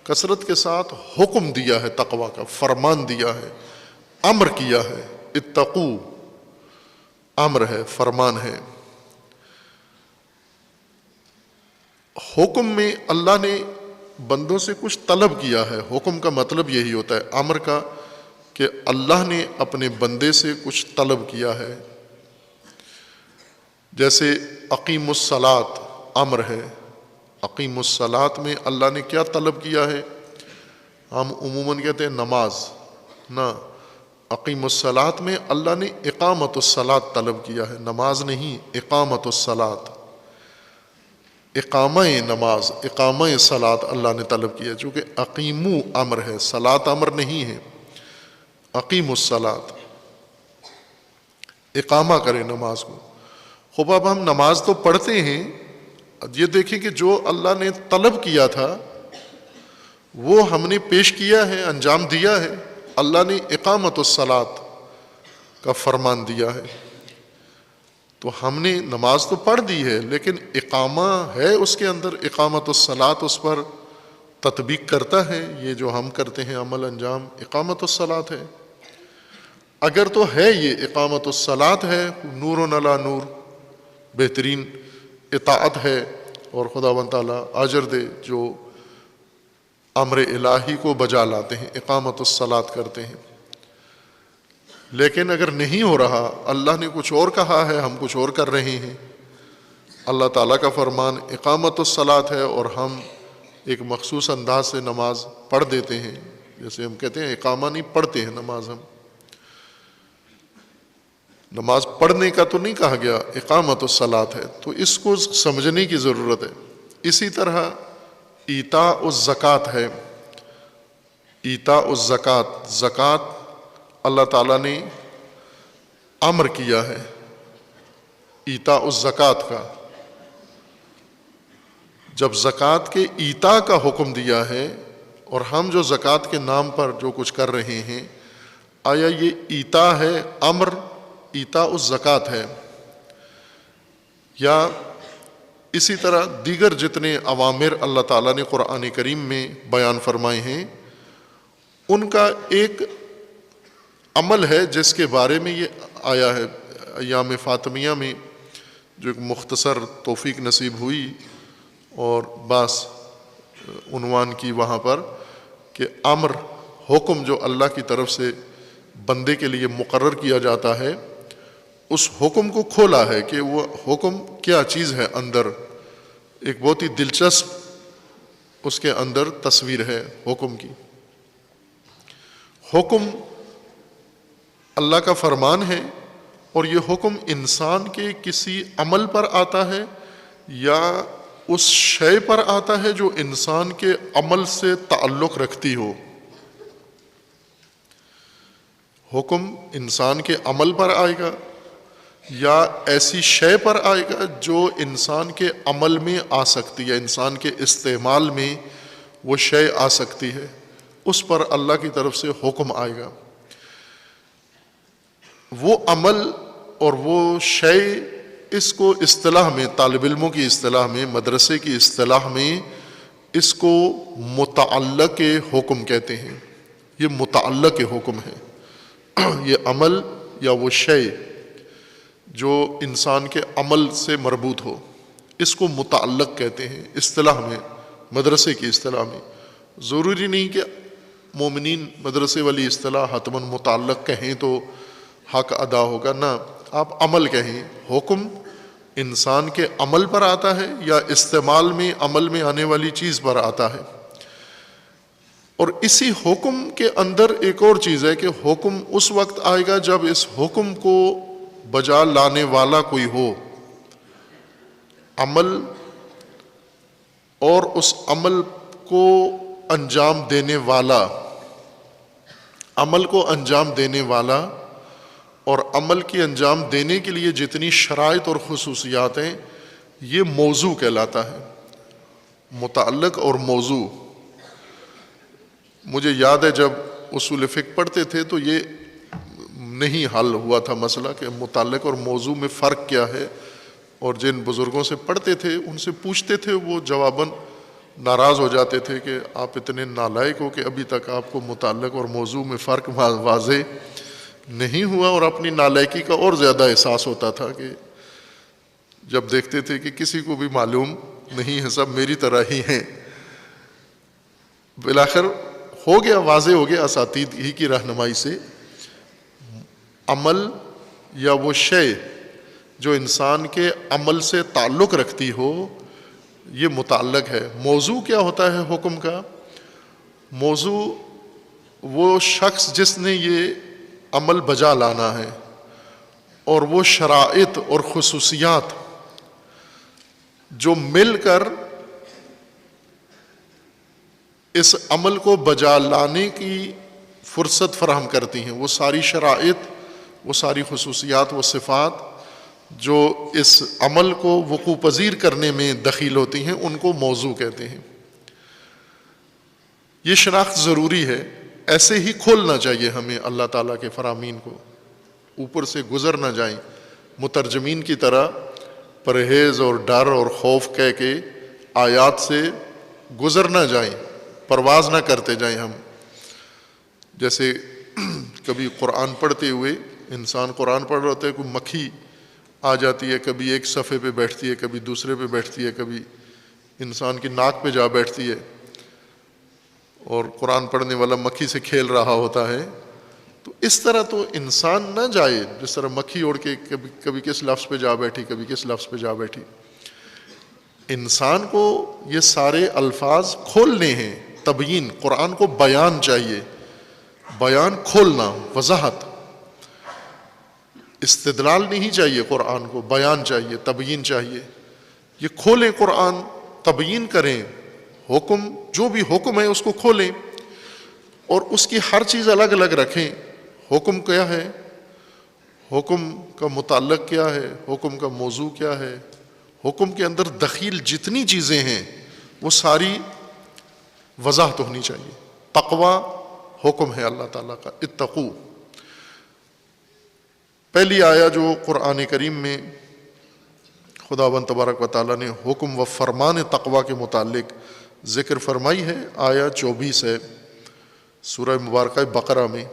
کثرت کے ساتھ حکم دیا ہے، تقویٰ کا فرمان دیا ہے، امر کیا ہے، اتقو امر ہے، فرمان ہے۔ حکم میں اللہ نے بندوں سے کچھ طلب کیا ہے، حکم کا مطلب یہی ہوتا ہے امر کا، کہ اللہ نے اپنے بندے سے کچھ طلب کیا ہے۔ جیسے اقیم الصلاۃ امر ہے، اقیم الصلاۃ میں اللہ نے کیا طلب کیا ہے؟ ہم عموماً کہتے ہیں نماز، نہ، اقیم الصلاۃ میں اللہ نے اقامت الصلاۃ طلب کیا ہے، نماز نہیں، اقامت الصلاۃ، اقامہ نماز، اقامہ صلاۃ اللہ نے طلب کیا، چونکہ اقیمو امر ہے، صلاۃ امر نہیں ہے، اقیم الصلاۃ، اقامہ کریں نماز کو۔ خوب اب ہم نماز تو پڑھتے ہیں، یہ دیکھیں کہ جو اللہ نے طلب کیا تھا وہ ہم نے پیش کیا ہے، انجام دیا ہے۔ اللہ نے اقامت الصلاۃ کا فرمان دیا ہے، تو ہم نے نماز تو پڑھ دی ہے، لیکن اقامہ ہے اس کے اندر، اقامت الصلاۃ اس پر تطبیق کرتا ہے۔ یہ جو ہم کرتے ہیں عمل انجام اقامت الصلاۃ ہے۔ اگر تو ہے یہ اقامت الصلاۃ ہے، نور علی نور، بہترین اطاعت ہے، اور خداوند تعالیٰ اجر دے جو امر الہی کو بجا لاتے ہیں، اقامت الصلاۃ کرتے ہیں۔ لیکن اگر نہیں ہو رہا، اللہ نے کچھ اور کہا ہے، ہم کچھ اور کر رہے ہیں، اللہ تعالیٰ کا فرمان اقامت الصلاۃ ہے اور ہم ایک مخصوص انداز سے نماز پڑھ دیتے ہیں، جیسے ہم کہتے ہیں اقامہ نہیں پڑھتے ہیں نماز، ہم نماز پڑھنے کا تو نہیں کہا گیا، اقامت الصلاۃ ہے، تو اس کو سمجھنے کی ضرورت ہے۔ اسی طرح ایتاء الزکوٰۃ ہے، ایتاء الزکوٰۃ، زکوٰۃ اللہ تعالیٰ نے امر کیا ہے ایتاء الزکوٰۃ کا۔ جب زکوٰۃ کے ایتاء کا حکم دیا ہے، اور ہم جو زکوٰۃ کے نام پر جو کچھ کر رہے ہیں، آیا یہ ایتاء ہے، امر ایتاء الزکوٰۃ ہے، یا اسی طرح دیگر جتنے اوامر اللہ تعالیٰ نے قرآن کریم میں بیان فرمائے ہیں، ان کا ایک عمل ہے جس کے بارے میں یہ آیا ہے ایام فاطمیہ میں، جو ایک مختصر توفیق نصیب ہوئی اور بعض عنوان کی وہاں پر، کہ امر، حکم جو اللہ کی طرف سے بندے کے لیے مقرر کیا جاتا ہے، اس حکم کو کھولا ہے کہ وہ حکم کیا چیز ہے اندر۔ ایک بہت ہی دلچسپ اس کے اندر تصویر ہے حکم کی۔ حکم اللہ کا فرمان ہے، اور یہ حکم انسان کے کسی عمل پر آتا ہے یا اس شے پر آتا ہے جو انسان کے عمل سے تعلق رکھتی ہو۔ حکم انسان کے عمل پر آئے گا یا ایسی شے پر آئے گا جو انسان کے عمل میں آ سکتی ہے، انسان کے استعمال میں وہ شے آ سکتی ہے، اس پر اللہ کی طرف سے حکم آئے گا۔ وہ عمل اور وہ شے، اس کو اصطلاح میں، طالب علموں کی اصطلاح میں، مدرسے کی اصطلاح میں، اس کو متعلق حکم کہتے ہیں۔ یہ متعلق حکم ہے، یہ عمل یا وہ شے جو انسان کے عمل سے مربوط ہو، اس کو متعلق کہتے ہیں اصطلاح میں، مدرسے کی اصطلاح میں۔ ضروری نہیں کہ مومنین مدرسے والی اصطلاح حتماً متعلق کہیں تو حق ادا ہوگا، نہ، آپ عمل کہیں۔ حکم انسان کے عمل پر آتا ہے یا استعمال میں، عمل میں آنے والی چیز پر آتا ہے۔ اور اسی حکم کے اندر ایک اور چیز ہے کہ حکم اس وقت آئے گا جب اس حکم کو بجا لانے والا کوئی ہو، عمل اور اس عمل کو انجام دینے والا، عمل کو انجام دینے والا، اور عمل کی انجام دینے کے لیے جتنی شرائط اور خصوصیات ہیں، یہ موضوع کہلاتا ہے، متعلق اور موضوع۔ مجھے یاد ہے جب اصول فقہ پڑھتے تھے تو یہ نہیں حل ہوا تھا مسئلہ کہ متعلق اور موضوع میں فرق کیا ہے، اور جن بزرگوں سے پڑھتے تھے ان سے پوچھتے تھے، وہ جواباً ناراض ہو جاتے تھے کہ آپ اتنے نالائق ہو کہ ابھی تک آپ کو متعلق اور موضوع میں فرق واضح نہیں ہوا، اور اپنی نالائکی کا اور زیادہ احساس ہوتا تھا کہ جب دیکھتے تھے کہ کسی کو بھی معلوم نہیں ہے، سب میری طرح ہی ہیں۔ بالآخر ہو گیا، واضح ہو گیا اساتید ہی کی رہنمائی سے، عمل یا وہ شے جو انسان کے عمل سے تعلق رکھتی ہو، یہ متعلق ہے۔ موضوع کیا ہوتا ہے حکم کا؟ موضوع وہ شخص جس نے یہ عمل بجا لانا ہے، اور وہ شرائط اور خصوصیات جو مل کر اس عمل کو بجا لانے کی فرصت فراہم کرتی ہیں، وہ ساری شرائط، وہ ساری خصوصیات، وہ صفات جو اس عمل کو وقوع پذیر کرنے میں دخیل ہوتی ہیں ان کو موضوع کہتے ہیں۔ یہ شناخت ضروری ہے، ایسے ہی کھولنا چاہیے ہمیں اللہ تعالیٰ کے فرامین کو، اوپر سے گزر نہ جائیں، مترجمین کی طرح پرہیز اور ڈر اور خوف کہہ کے آیات سے گزر نہ جائیں، پرواز نہ کرتے جائیں ہم۔ جیسے کبھی قرآن پڑھتے ہوئے انسان قرآن پڑھ رہا ہوتا ہے، کوئی مکھی آ جاتی ہے، کبھی ایک صفحے پہ بیٹھتی ہے، کبھی دوسرے پہ بیٹھتی ہے، کبھی انسان کی ناک پہ جا بیٹھتی ہے، اور قرآن پڑھنے والا مکھی سے کھیل رہا ہوتا ہے۔ تو اس طرح تو انسان نہ جائے، جس طرح مکھی اڑ کے کبھی کس لفظ پہ جا بیٹھی، کبھی کس لفظ پہ جا بیٹھی۔ انسان کو یہ سارے الفاظ کھولنے ہیں، تبیین، قرآن کو بیان چاہیے، بیان کھولنا، وضاحت، استدلال نہیں چاہیے، قرآن کو بیان چاہیے، تبیین چاہیے۔ یہ کھولیں قرآن، تبیین کریں، حکم جو بھی حکم ہے اس کو کھولیں، اور اس کی ہر چیز الگ الگ رکھیں۔ حکم کیا ہے، حکم کا متعلق کیا ہے، حکم کا موضوع کیا ہے، حکم کے اندر دخیل جتنی چیزیں ہیں وہ ساری وضاحت ہونی چاہیے۔ تقوی حکم ہے اللہ تعالیٰ کا، اتقو۔ پہلی آیا جو قرآن کریم میں خداوند تبارک و تعالیٰ نے حکم و فرمان تقوی کے متعلق ذکر فرمائی ہے، آیا 24 ہے سورہ مبارکہ بقرہ میں،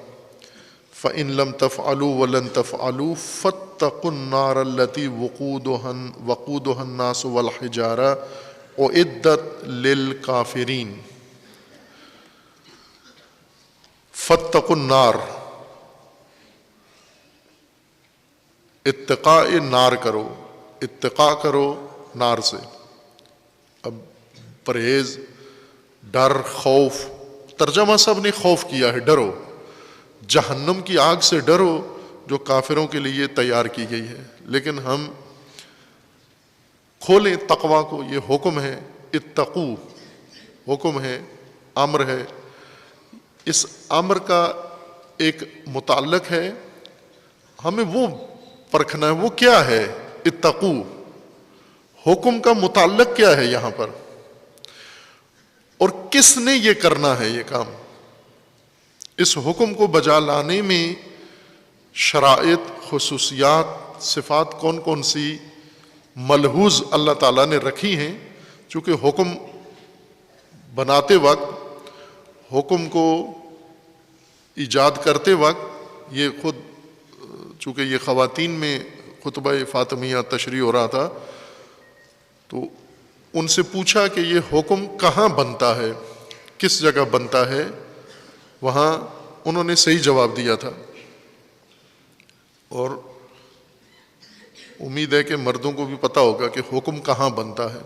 فَإِن لَمْ تَفْعَلُوا وَلَن تَفْعَلُوا فَاتَّقُوا النَّارَ الَّتِي وَقُودُهَا النَّاسُ وَالْحِجَارَةُ أُعِدَّتْ لِلْكَافِرِينَ۔ فَاتَّقُوا النَّارَ، اتقاء نار کرو، اتقاء کرو نار سے۔ اب پرہیز، ڈر، خوف، ترجمہ سب نے خوف کیا ہے، ڈرو، جہنم کی آگ سے ڈرو جو کافروں کے لیے تیار کی گئی ہے۔ لیکن ہم کھولیں تقوی کو، یہ حکم ہے، اتقو حکم ہے، امر ہے۔ اس امر کا ایک متعلق ہے، ہمیں وہ پرکھنا ہے وہ کیا ہے، اتقو، حکم کا متعلق کیا ہے یہاں پر، اور کس نے یہ کرنا ہے یہ کام۔ اس حکم کو بجا لانے میں شرائط، خصوصیات، صفات کون کون سی ملحوظ اللہ تعالیٰ نے رکھی ہیں، چونکہ حکم بناتے وقت، حکم کو ایجاد کرتے وقت، یہ خود چونکہ یہ خواتین میں خطبہ فاطمیہ تشریح ہو رہا تھا، تو ان سے پوچھا کہ یہ حکم کہاں بنتا ہے، کس جگہ بنتا ہے، وہاں انہوں نے صحیح جواب دیا تھا۔ اور امید ہے کہ مردوں کو بھی پتہ ہوگا کہ حکم کہاں بنتا ہے۔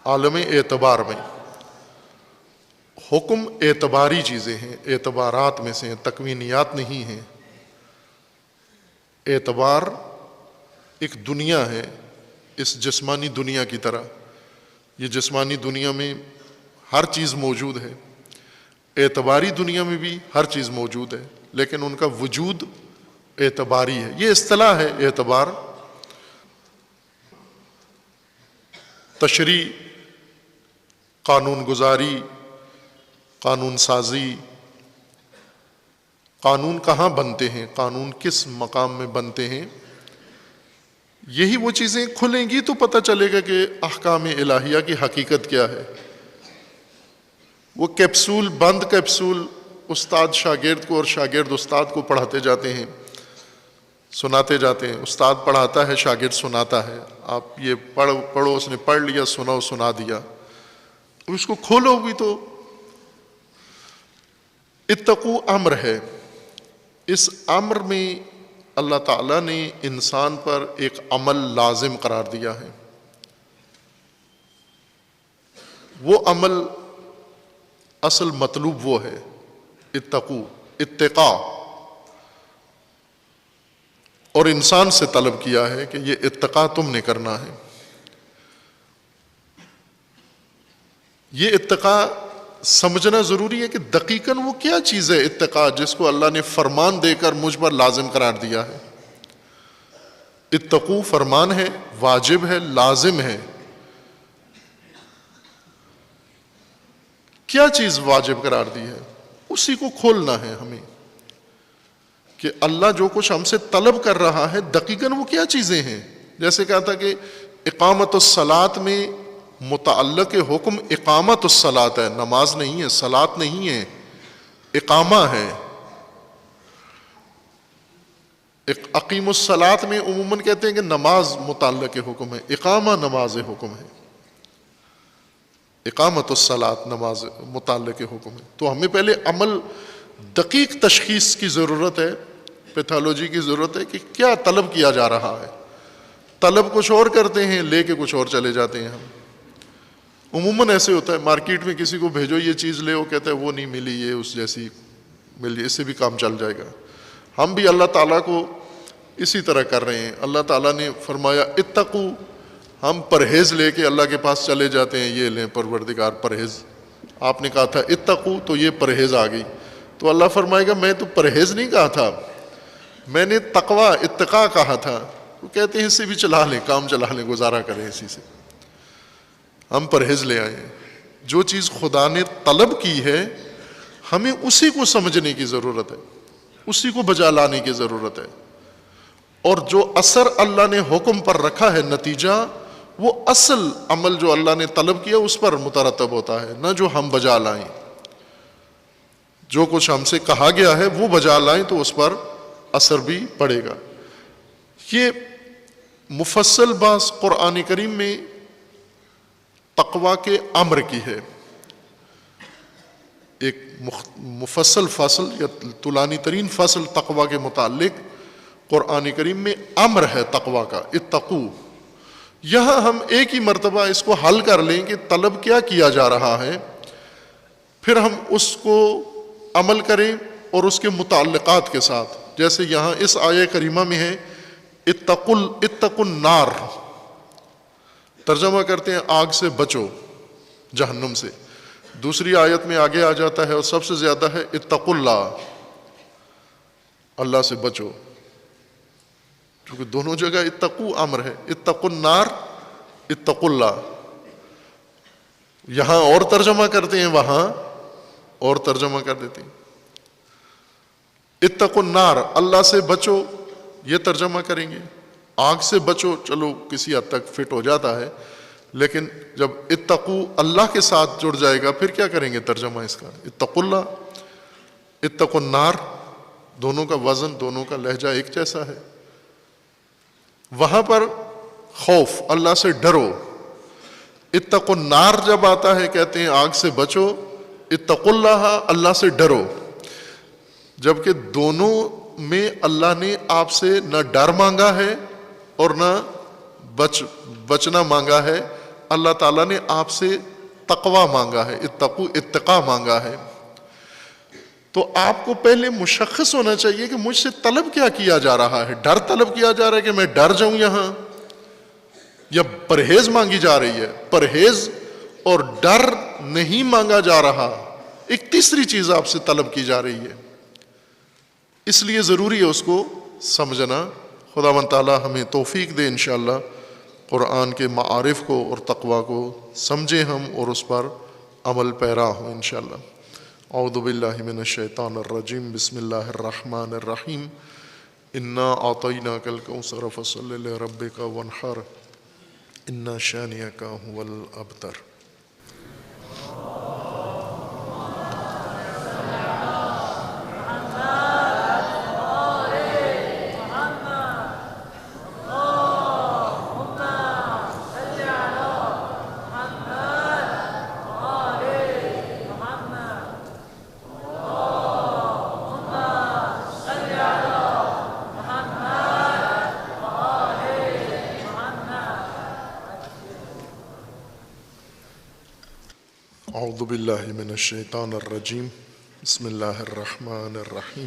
عالم اعتبار میں۔ حکم اعتباری چیزیں ہیں، اعتبارات میں سے ہیں، تکوینیات نہیں ہیں۔ اعتبار ایک دنیا ہے، اس جسمانی دنیا کی طرح۔ یہ جسمانی دنیا میں ہر چیز موجود ہے، اعتباری دنیا میں بھی ہر چیز موجود ہے، لیکن ان کا وجود اعتباری ہے۔ یہ اصطلاح ہے اعتبار۔ تشریع، قانون گزاری، قانون سازی، قانون کہاں بنتے ہیں، قانون کس مقام میں بنتے ہیں، یہی وہ چیزیں کھلیں گی تو پتہ چلے گا کہ احکام الہیہ کی حقیقت کیا ہے۔ وہ کیپسول، بند کیپسول استاد شاگرد کو اور شاگرد استاد کو پڑھاتے جاتے ہیں، سناتے جاتے ہیں، استاد پڑھاتا ہے، شاگرد سناتا ہے، آپ یہ پڑھو، اس نے پڑھ لیا، سناؤ، سنا دیا۔ اب اس کو کھولو بھی تو اتقو امر ہے۔ اس امر میں اللہ تعالیٰ نے انسان پر ایک عمل لازم قرار دیا ہے۔ وہ عمل، اصل مطلوب وہ ہے، اتقو، اتقاء، اور انسان سے طلب کیا ہے کہ یہ اتقاء تم نے کرنا ہے۔ یہ اتقاء سمجھنا ضروری ہے کہ دقیقاً وہ کیا چیز ہے اتقاء جس کو اللہ نے فرمان دے کر مجھ پر لازم قرار دیا ہے. اتقو فرمان ہے، واجب ہے، لازم ہے. کیا چیز واجب قرار دی ہے؟ اسی کو کھولنا ہے ہمیں کہ اللہ جو کچھ ہم سے طلب کر رہا ہے دقیقاً وہ کیا چیزیں ہیں. جیسے کہا تھا کہ اقامت الصلاۃ میں متعلق حکم اقامت الصلاۃ ہے، نماز نہیں ہے، صلاۃ نہیں ہے، اقامہ ہے. اقیم الصلاۃ میں عموماً کہتے ہیں کہ نماز متعلق حکم ہے، اقامہ نماز حکم ہے، اقامت الصلاۃ نماز متعلق حکم ہے. تو ہمیں پہلے عمل دقیق تشخیص کی ضرورت ہے، پیتھالوجی کی ضرورت ہے کہ کیا طلب کیا جا رہا ہے. طلب کچھ اور کرتے ہیں، لے کے کچھ اور چلے جاتے ہیں. ہم عموماً ایسے ہوتا ہے، مارکیٹ میں کسی کو بھیجو یہ چیز لے، وہ کہتا ہے وہ نہیں ملی، یہ اس جیسی مل جائے، اس سے بھی کام چل جائے گا. ہم بھی اللہ تعالیٰ کو اسی طرح کر رہے ہیں. اللہ تعالیٰ نے فرمایا اتقو، ہم پرہیز لے کے اللہ کے پاس چلے جاتے ہیں، یہ لیں پروردگار پرہیز. آپ نے کہا تھا اتقو تو یہ پرہیز آ گئی. تو اللہ فرمائے گا میں تو پرہیز نہیں کہا تھا، میں نے تقوی اتقاء کہا تھا. وہ کہتے ہیں اس سے بھی چلا لیں، کام چلا لیں، گزارا کریں اسی سے. ہم پرہیز لے آئے. جو چیز خدا نے طلب کی ہے ہمیں اسی کو سمجھنے کی ضرورت ہے، اسی کو بجا لانے کی ضرورت ہے. اور جو اثر اللہ نے حکم پر رکھا ہے، نتیجہ وہ اصل عمل جو اللہ نے طلب کیا اس پر مترتب ہوتا ہے، نہ جو ہم بجا لائیں. جو کچھ ہم سے کہا گیا ہے وہ بجا لائیں تو اس پر اثر بھی پڑے گا. یہ مفصل بات قرآن کریم میں تقوی کے امر کی ہے. ایک مفصل فصل یا طولانی ترین فصل تقوی کے متعلق قرآن کریم میں امر ہے تقوی کا، اتقو. یہاں ہم ایک ہی مرتبہ اس کو حل کر لیں کہ طلب کیا جا رہا ہے، پھر ہم اس کو عمل کریں اور اس کے متعلقات کے ساتھ. جیسے یہاں اس آیہ کریمہ میں ہے اتقوا النار، ترجمہ کرتے ہیں آگ سے بچو، جہنم سے. دوسری آیت میں آگے آ جاتا ہے اور سب سے زیادہ ہے اتقوا اللہ، اللہ سے بچو. کیونکہ دونوں جگہ اتقو امر ہے، اتقوا النار، اتقوا اللہ. یہاں اور ترجمہ کرتے ہیں، وہاں اور ترجمہ کر دیتے ہیں. اتقوا النار، اللہ سے بچو، یہ ترجمہ کریں گے. آگ سے بچو چلو کسی حد تک فٹ ہو جاتا ہے، لیکن جب اتقو اللہ کے ساتھ جڑ جائے گا پھر کیا کریں گے ترجمہ اس کا؟ اتقوا اللہ، اتقوا النار. دونوں کا وزن، دونوں کا لہجہ ایک جیسا ہے. وہاں پر خوف، اللہ سے ڈرو. اتقوا النار جب آتا ہے کہتے ہیں آگ سے بچو، اتقوا اللہ، اللہ سے ڈرو. جبکہ دونوں میں اللہ نے آپ سے نہ ڈر مانگا ہے اور نہ بچنا مانگا ہے. اللہ تعالیٰ نے آپ سے تقوی مانگا ہے، اتقاء مانگا ہے. تو آپ کو پہلے مشخص ہونا چاہیے کہ مجھ سے طلب کیا جا رہا ہے. ڈر طلب کیا جا رہا ہے کہ میں ڈر جاؤں یہاں، یا پرہیز مانگی جا رہی ہے؟ پرہیز اور ڈر نہیں مانگا جا رہا، ایک تیسری چیز آپ سے طلب کی جا رہی ہے. اس لیے ضروری ہے اس کو سمجھنا. خداوند تعالیٰ ہمیں توفیق دے انشاءاللہ قرآن کے معارف کو اور تقوی کو سمجھیں ہم اور اس پر عمل پیرا ہوں انشاءاللہ. اعوذ باللہ من الشیطان الرجیم، بسم اللہ الرحمن الرحیم. انا اعطیناک الکوثر فصل لربک وانحر ان شانئک هو الابتر. اعوذ باللہ من الشیطان الرجیم، بسم اللہ الرحمن الرحیم.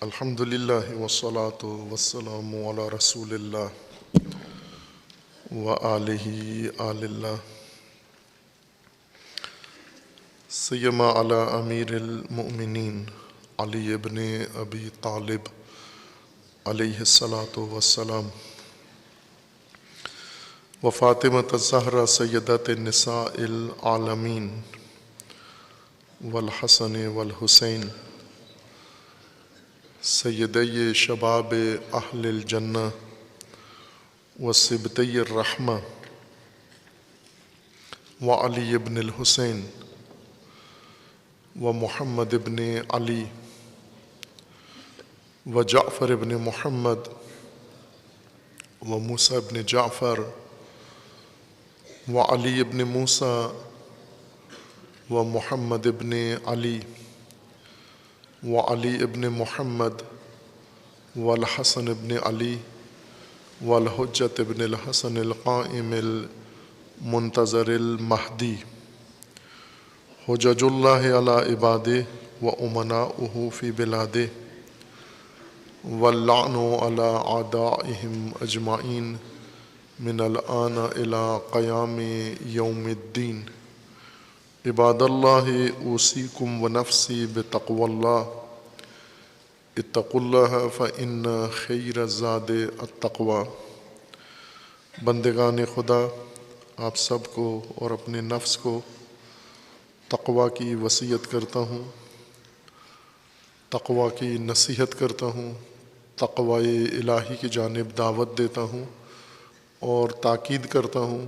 الحمد للہ والصلاة والسلام علی رسول اللہ وآلہ آل اللہ. سیما علی امیر المؤمنین علی ابن ابی طالب علیہ الصلاۃ والسلام و فاطمۃ الزہرا سیدۃ النساء العالمین والحسن والحسین سیدی شباب اہل الجنہ وصبطی الرحمہ وعلی ابن الحسین ومحمد ابن علی وجعفر ابن محمد وموسیٰ ابن جعفر وعلی ابن موسیٰ ومحمد ابن علی وعلی ابن محمد والحسن ابن علی والحجۃ ابن الحسن القائم المنتظر المہدی حجج اللہ علی عبادہ و امناؤہ فی بلادہ واللعن علی اعدائہم اجمعین من الآن الی قیام یوم الدین عباد اللہ اوصیکم ونفسی بتقوی اللہ اتقوا اللہ فإن خیر الزاد التقوی۔ بندگان خدا، آپ سب کو اور اپنے نفس کو تقوی کی وصیت کرتا ہوں، تقوی کی نصیحت کرتا ہوں، تقوی الہی کی جانب دعوت دیتا ہوں اور تاکید کرتا ہوں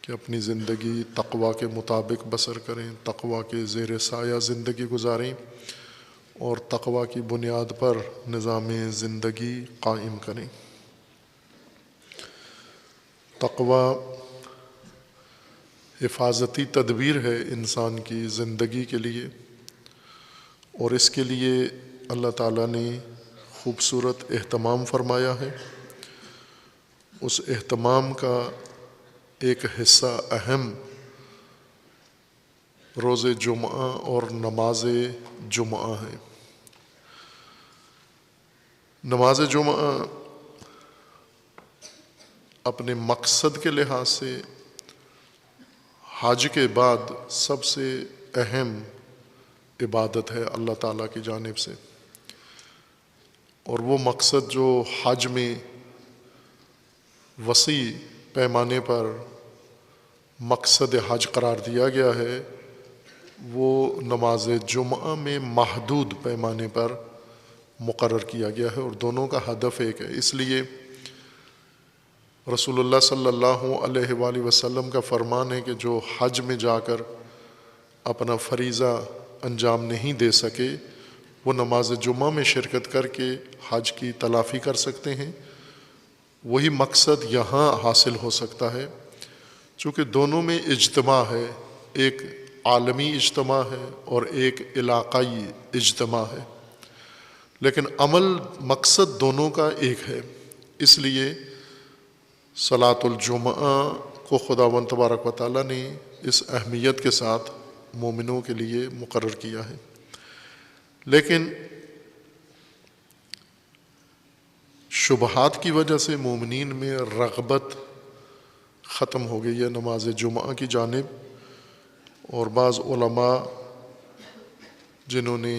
کہ اپنی زندگی تقوی کے مطابق بسر کریں، تقوی کے زیر سایہ زندگی گزاریں اور تقوی کی بنیاد پر نظام زندگی قائم کریں۔ تقوی حفاظتی تدبیر ہے انسان کی زندگی کے لیے، اور اس کے لیے اللہ تعالیٰ نے خوبصورت اہتمام فرمایا ہے۔ اس اہتمام کا ایک حصہ اہم روز جمعہ اور نماز جمعہ ہے۔ نماز جمعہ اپنے مقصد کے لحاظ سے حج کے بعد سب سے اہم عبادت ہے اللہ تعالیٰ کی جانب سے، اور وہ مقصد جو حج میں وسیع پیمانے پر مقصد حج قرار دیا گیا ہے، وہ نماز جمعہ میں محدود پیمانے پر مقرر کیا گیا ہے، اور دونوں کا ہدف ایک ہے۔ اس لیے رسول اللہ صلی اللہ علیہ وآلہ وسلم کا فرمان ہے کہ جو حج میں جا کر اپنا فریضہ انجام نہیں دے سکے، وہ نماز جمعہ میں شرکت کر کے حج کی تلافی کر سکتے ہیں۔ وہی مقصد یہاں حاصل ہو سکتا ہے، چونکہ دونوں میں اجتماع ہے، ایک عالمی اجتماع ہے اور ایک علاقائی اجتماع ہے، لیکن عمل مقصد دونوں کا ایک ہے۔ اس لیے صلاۃ الجمعہ کو خداوند تبارک و تعالیٰ نے اس اہمیت کے ساتھ مومنوں کے لیے مقرر کیا ہے۔ لیکن شبہات کی وجہ سے مومنین میں رغبت ختم ہو گئی ہے نماز جمعہ کی جانب، اور بعض علماء جنہوں نے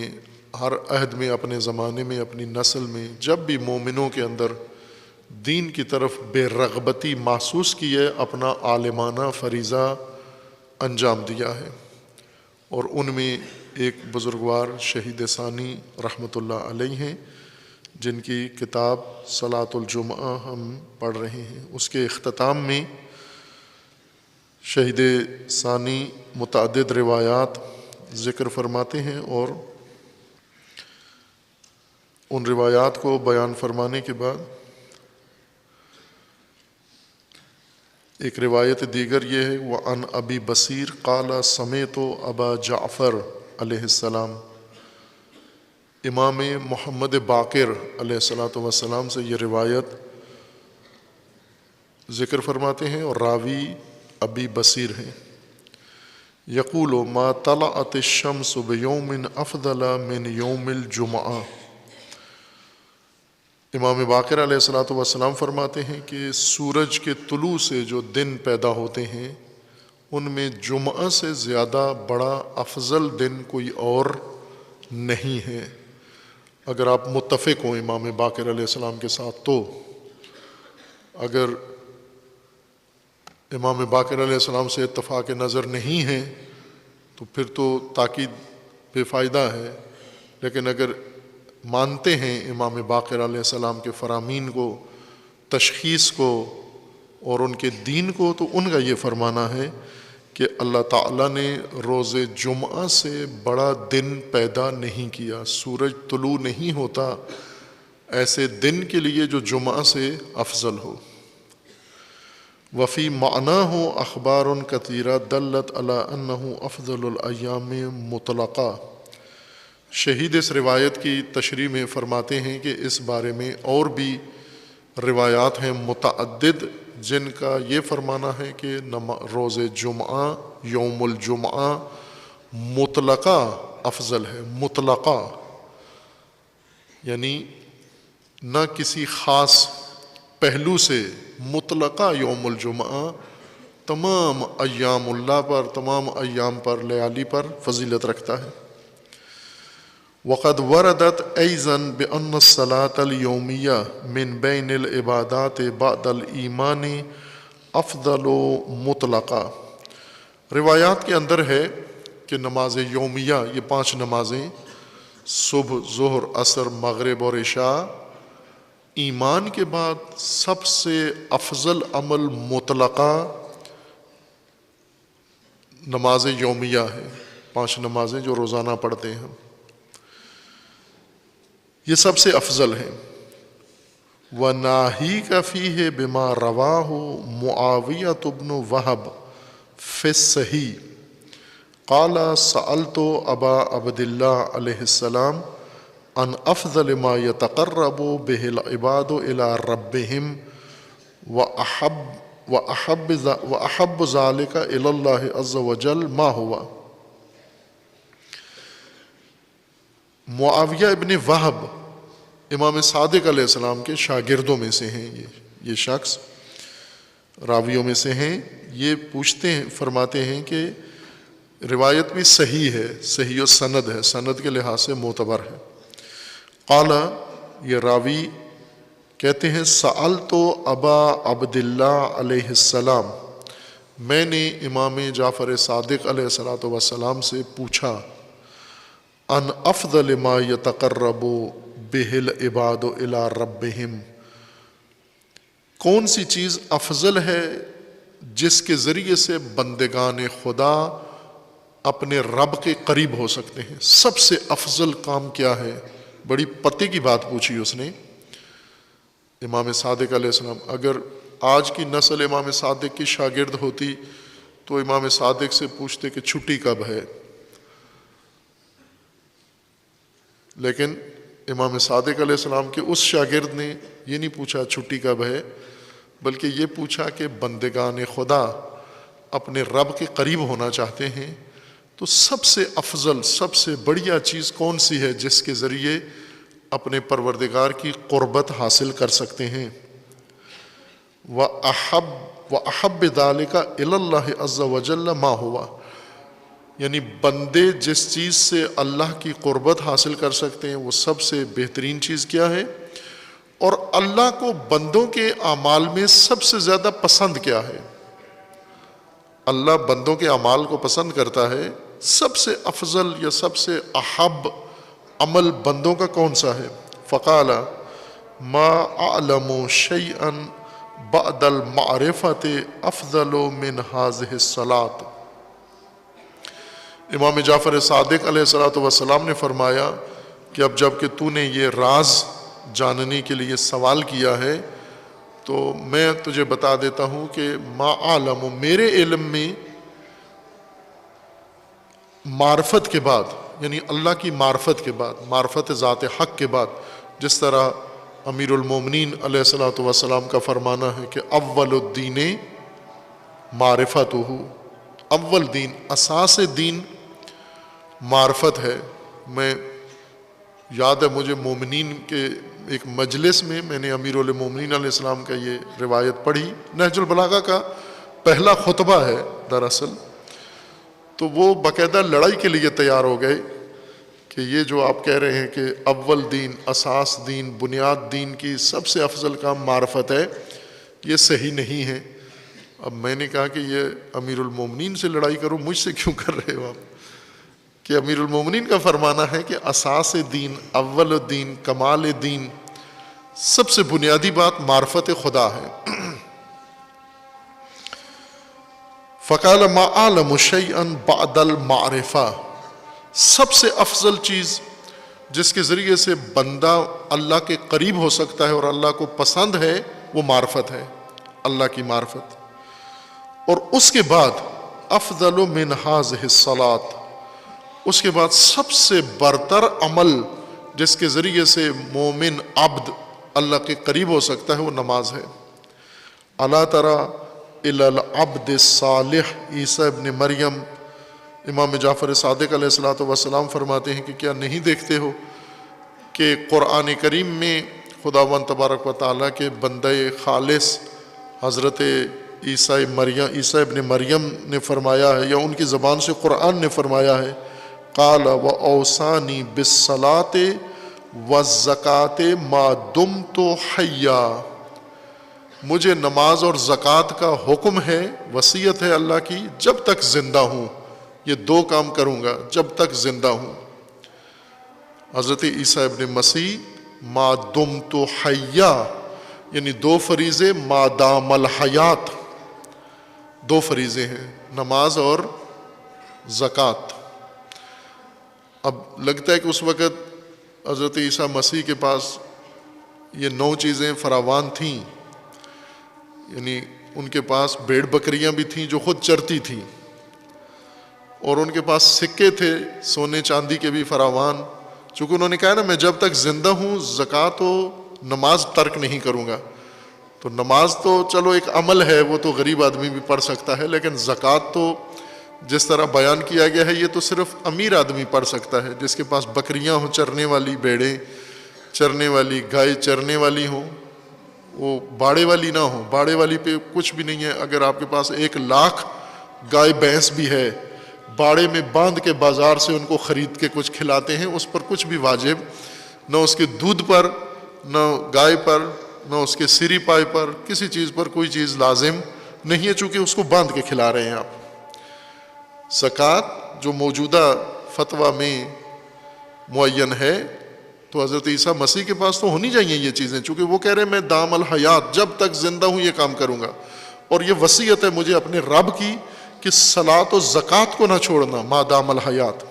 ہر عہد میں، اپنے زمانے میں، اپنی نسل میں جب بھی مومنوں کے اندر دین کی طرف بے رغبتی محسوس کی ہے، اپنا عالمانہ فریضہ انجام دیا ہے، اور ان میں ایک بزرگوار شہید ثانی رحمۃ اللہ علیہ ہیں، جن کی کتاب صلاۃ الجمعہ ہم پڑھ رہے ہیں۔ اس کے اختتام میں شہید ثانی متعدد روایات ذکر فرماتے ہیں، اور ان روایات کو بیان فرمانے کے بعد ایک روایت دیگر یہ ہے، وَعَنْ أَبِي بصیر قال سمعت ابا جعفر علیہ السلام، امام محمد باقر علیہ السلام سے یہ روایت ذکر فرماتے ہیں، اور راوی ابی بصیر ہیں۔ یقول ما طلعت الشمس بیوم افضل من یوم الجمعہ، امام باقر علیہ السلام فرماتے ہیں کہ سورج کے طلوع سے جو دن پیدا ہوتے ہیں ان میں جمعہ سے زیادہ بڑا افضل دن کوئی اور نہیں ہے۔ اگر آپ متفق ہوں امام باقر علیہ السلام کے ساتھ تو، اگر امام باقر علیہ السلام سے اتفاق نظر نہیں ہے تو پھر تو تاکید بے فائدہ ہے، لیکن اگر مانتے ہیں امام باقر علیہ السلام کے فرامین کو، تشخیص کو اور ان کے دین کو، تو ان کا یہ فرمانا ہے کہ اللہ تعالیٰ نے روز جمعہ سے بڑا دن پیدا نہیں کیا، سورج طلوع نہیں ہوتا ایسے دن کے لیے جو جمعہ سے افضل ہو۔ وفی معناہ اخبار کثیرہ دلت علی انہ افضل الایام مطلقہ۔ شہید اس روایت کی تشریح میں فرماتے ہیں کہ اس بارے میں اور بھی روایات ہیں متعدد جن کا یہ فرمانا ہے کہ روز جمعہ یوم الجمعہ مطلقہ افضل ہے۔ مطلقہ یعنی نہ کسی خاص پہلو سے، مطلقہ یوم الجمعہ تمام ایام اللہ پر، تمام ایام پر، لیالی پر فضیلت رکھتا ہے۔ وقد وردت ایضا بأن الصلاة اليومية من بین العبادات بعد الایمان افضل مطلقہ۔ روایات کے اندر ہے کہ نماز یومیہ، یہ 5 نمازیں صبح، ظہر، عصر، مغرب اور عشاء، ایمان کے بعد سب سے افضل عمل مطلقہ نماز یومیہ ہے۔ 5 نمازیں جو روزانہ پڑھتے ہیں ہم، یہ سب سے افضل ہیں۔ وَنَاهِيكَ فِيهِ بِمَا رَوَاهُ مُعَاوِيَةُ بْنُ وَهْبٍ فِي الصَّحِيحِ قَالَ سَأَلْتُ أَبَا عَبْدِ اللَّهِ عَلَيْهِ السَّلَامَ عن افضل ما يتقرب به العباد الى ربهم واحب ذلك الى الله عز وجل ما هو۔ معاویہ ابن وہب امام صادق علیہ السلام کے شاگردوں میں سے ہیں، یہ شخص راویوں میں سے ہیں۔ یہ پوچھتے ہیں، فرماتے ہیں کہ روایت بھی صحیح ہے، صحیح و سند ہے، سند کے لحاظ سے معتبر ہے۔ قال، یہ راوی کہتے ہیں سألت ابا عبداللہ علیہ السلام، میں نے امام جعفر صادق علیہ السلام سے پوچھا، ان افضل ما یتقرب بہ العباد الی ربہم، کون سی چیز افضل ہے جس کے ذریعے سے بندگان خدا اپنے رب کے قریب ہو سکتے ہیں؟ سب سے افضل کام کیا ہے؟ بڑی پتے کی بات پوچھی اس نے امام صادق علیہ السلام۔ اگر آج کی نسل امام صادق کی شاگرد ہوتی تو امام صادق سے پوچھتے کہ چھٹی کب ہے، لیکن امام صادق علیہ السلام کے اس شاگرد نے یہ نہیں پوچھا چھٹی کب ہے، بلکہ یہ پوچھا کہ بندگان خدا اپنے رب کے قریب ہونا چاہتے ہیں تو سب سے افضل، سب سے بڑھیا چیز کون سی ہے جس کے ذریعے اپنے پروردگار کی قربت حاصل کر سکتے ہیں؟ وَأَحَبِّ ذَلِكَ إِلَى اللَّهِ عَزَّ وَجَلَّ مَا هُوَ، یعنی بندے جس چیز سے اللہ کی قربت حاصل کر سکتے ہیں وہ سب سے بہترین چیز کیا ہے، اور اللہ کو بندوں کے اعمال میں سب سے زیادہ پسند کیا ہے؟ اللہ بندوں کے اعمال کو پسند کرتا ہے، سب سے افضل یا سب سے احب عمل بندوں کا کون سا ہے؟ فقال ما اعلم شیئا بعد المعرفت افضل من هذه الصلاۃ۔ امام جعفر صادق علیہ السلام نے فرمایا کہ اب جب کہ تو نے یہ راز جاننے کے لیے سوال کیا ہے تو میں تجھے بتا دیتا ہوں کہ ما عالم، میرے علم میں معرفت کے بعد، یعنی اللہ کی معرفت کے بعد، معرفت ذات حق کے بعد، جس طرح امیر المومنین علیہ السلام کا فرمانا ہے کہ اول الدین معرفتہ، اول دین، اساس دین معرفت ہے۔ میں یاد ہے مجھے مومنین کے ایک مجلس میں نے امیر المومنین علیہ السلام کا یہ روایت پڑھی، نہج البلاغہ کا پہلا خطبہ ہے دراصل. تو وہ باقاعدہ لڑائی کے لیے تیار ہو گئے کہ یہ جو آپ کہہ رہے ہیں کہ اول دین، اساس دین، بنیاد دین کی سب سے افضل کام معرفت ہے، یہ صحیح نہیں ہے. اب میں نے کہا کہ یہ امیر المومنین سے لڑائی کرو، مجھ سے کیوں کر رہے ہو آپ؟ کہ امیر المومنین کا فرمانا ہے کہ اساس دین، اول دین، کمال دین، سب سے بنیادی بات معرفت خدا ہے. فقال ما اعلم شيئا بعد المعرفہ، سب سے افضل چیز جس کے ذریعے سے بندہ اللہ کے قریب ہو سکتا ہے اور اللہ کو پسند ہے وہ معرفت ہے، اللہ کی معرفت. اور اس کے بعد افضل من هذه الصلاۃ، اس کے بعد سب سے برتر عمل جس کے ذریعے سے مومن عبد اللہ کے قریب ہو سکتا ہے وہ نماز ہے. الا تری الی العبد الصالح عیسیٰ ابن مریم، امام جعفر صادق علیہ الصلوۃ والسلام فرماتے ہیں کہ کیا نہیں دیکھتے ہو کہ قرآن کریم میں خداوند تبارک و تعالیٰ کے بندہ خالص حضرت عیسیٰ ابن مریم نے فرمایا ہے، یا ان کی زبان سے قرآن نے فرمایا ہے، قال وَأَوْصَانِي بِالصَّلَاةِ وَالزَّكَاةِ مَا دُمْتُ حَيًّا، مجھے نماز اور زکوٰۃ کا حکم ہے، وصیت ہے اللہ کی، جب تک زندہ ہوں یہ دو کام کروں گا جب تک زندہ ہوں. حضرت عیسیٰ ابن مسیح ما دمت حیا، یعنی دو فریضے، ما دام الحیات، دو فریضے ہیں، نماز اور زکوٰۃ. اب لگتا ہے کہ اس وقت حضرت عیسیٰ مسیح کے پاس یہ 9 چیزیں فراوان تھیں، یعنی ان کے پاس بھیڑ بکریاں بھی تھیں جو خود چرتی تھیں، اور ان کے پاس سکے تھے سونے چاندی کے بھی فراوان، چونکہ انہوں نے کہا نا میں جب تک زندہ ہوں زکوٰۃ و نماز ترک نہیں کروں گا. تو نماز تو چلو ایک عمل ہے، وہ تو غریب آدمی بھی پڑھ سکتا ہے، لیکن زکوٰۃ تو جس طرح بیان کیا گیا ہے یہ تو صرف امیر آدمی پڑھ سکتا ہے، جس کے پاس بکریاں ہوں چرنے والی، بھیڑیں چرنے والی، گائے چرنے والی ہوں، وہ باڑے والی نہ ہو. باڑے والی پہ کچھ بھی نہیں ہے. اگر آپ کے پاس 1,00,000 گائے بھینس بھی ہے، باڑے میں باندھ کے بازار سے ان کو خرید کے کچھ کھلاتے ہیں، اس پر کچھ بھی واجب نہ، اس کے دودھ پر نہ، گائے پر نہ، اس کے سری پائے پر، کسی چیز پر کوئی چیز لازم نہیں ہے، چونکہ اس کو باندھ کے کھلا رہے ہیں آپ. زکوٰۃ جو موجودہ فتویٰ میں معین ہے، تو حضرت عیسیٰ مسیح کے پاس تو ہونی چاہیے یہ چیزیں، چونکہ وہ کہہ رہے ہیں میں دام الحیات، جب تک زندہ ہوں یہ کام کروں گا، اور یہ وصیت ہے مجھے اپنے رب کی کہ صلاۃ و زکوٰۃ کو نہ چھوڑنا ما دام الحیات.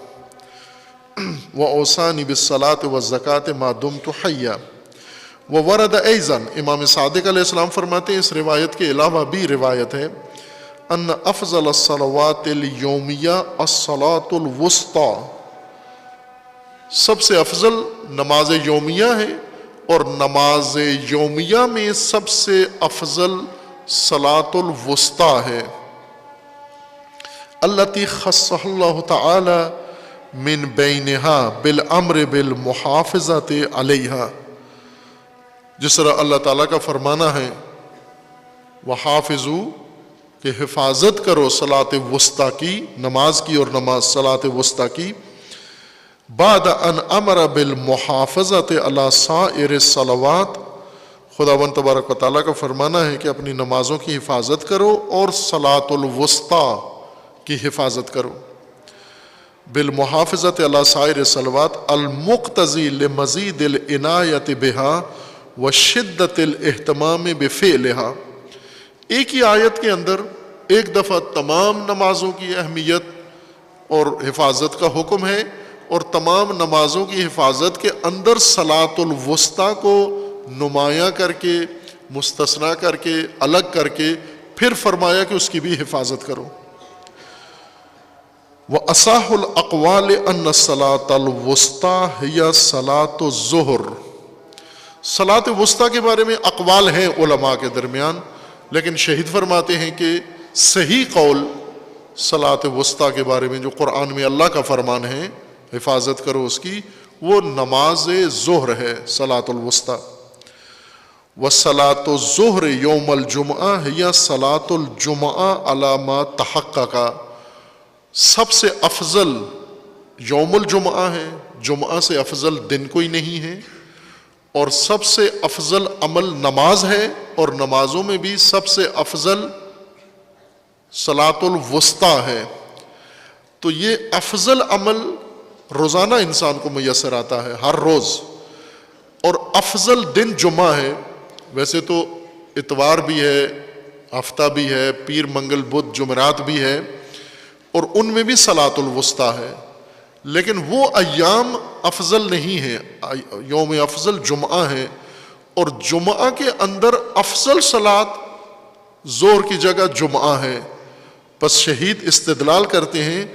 وَأَوْصَانِي بِالصَّلَاةِ وَالزَّكَاةِ مَا دُمْتُ حَيًّا. وَوَرَدَ أَيْضًا، امام صادق علیہ السلام فرماتے ہیں اس روایت کے علاوہ بھی روایت ہے، ان افضل الصلوات اليومیہ الصلاۃ الوسطی، سب سے افضل نماز یومیہ ہے، اور نماز یومیہ میں سب سے افضل صلاۃ الوسطی ہے، التی خصہ اللہ تعالی من بینہا بالامر بالمحافظۃ علیہا، جس طرح اللہ تعالیٰ کا فرمانا ہے وحافظوا، کہ حفاظت کرو صلاۃ وسطیٰ کی، نماز کی اور نماز صلاۃ وسطیٰ کی، بعد ان امر بالمحافظۃ علی سائر الصلوات، خداوند تبارک و تعالیٰ کا فرمانا ہے کہ اپنی نمازوں کی حفاظت کرو اور صلاۃ الوسطیٰ کی حفاظت کرو، بالمحافظۃ علی سائر الصلوات المقتضی لمزید العنایۃ بہا وشدت الاہتمام بفعلہا. ایک ہی آیت کے اندر ایک دفعہ تمام نمازوں کی اہمیت اور حفاظت کا حکم ہے، اور تمام نمازوں کی حفاظت کے اندر صلاۃ الوسطیٰ کو نمایاں کر کے، مستثنیٰ کر کے، الگ کر کے پھر فرمایا کہ اس کی بھی حفاظت کرو. وَأَصَحُّ الْأَقْوَالِ أَنَّ الصَّلَاةَ الْوُسْطَىٰ هِيَ صَلَاةُ الظُّهْرِ. صلاۃ وسطیٰ کے بارے میں اقوال ہیں علماء کے درمیان، لیکن شہید فرماتے ہیں کہ صحیح قول صلاۃ وسطیٰ کے بارے میں جو قرآن میں اللہ کا فرمان ہے حفاظت کرو اس کی، وہ نماز ظہر ہے، صلاۃ الوسطیٰ. وصلاۃ الظہر یوم الجمعہ ہی صلاۃ الجمعہ علی ما تحقق، سب سے افضل یوم الجمعہ ہے، جمعہ سے افضل دن کوئی نہیں ہے، اور سب سے افضل عمل نماز ہے، اور نمازوں میں بھی سب سے افضل صلاۃ الوسطیٰ ہے۔ تو یہ افضل عمل روزانہ انسان کو میسر آتا ہے ہر روز، اور افضل دن جمعہ ہے۔ ویسے تو اتوار بھی ہے، ہفتہ بھی ہے، پیر منگل بدھ جمعرات بھی ہے، اور ان میں بھی صلاۃ الوسطیٰ ہے، لیکن وہ ایام افضل نہیں ہے۔ یوم افضل جمعہ ہے، اور جمعہ کے اندر افضل صلاۃ ظہر کی جگہ جمعہ ہے۔ پس شہید استدلال کرتے ہیں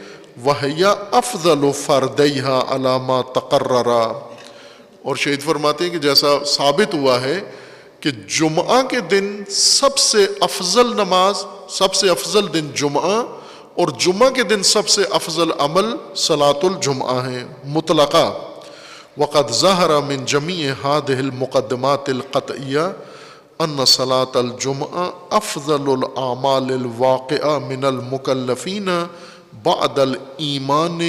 وَهِيَ أَفْضَلُ فَرْدَيْهَا عَلَى مَا تَقَرَّرَ، اور شہید فرماتے ہیں کہ جیسا ثابت ہوا ہے کہ جمعہ کے دن سب سے افضل نماز، سب سے افضل دن جمعہ، اور جمعہ کے دن سب سے افضل عمل صلاۃ الجمعہ ہے مطلقہ۔ وَقَدْ ظَهَرَ مِنْ جَمِيعِ هَذِهِ الْمُقَدِّمَاتِ الْقَطْعِيَّةِ ان صلاۃ الجمعہ افضل الاعمال الواقعہ من المکلفین بعد الایمان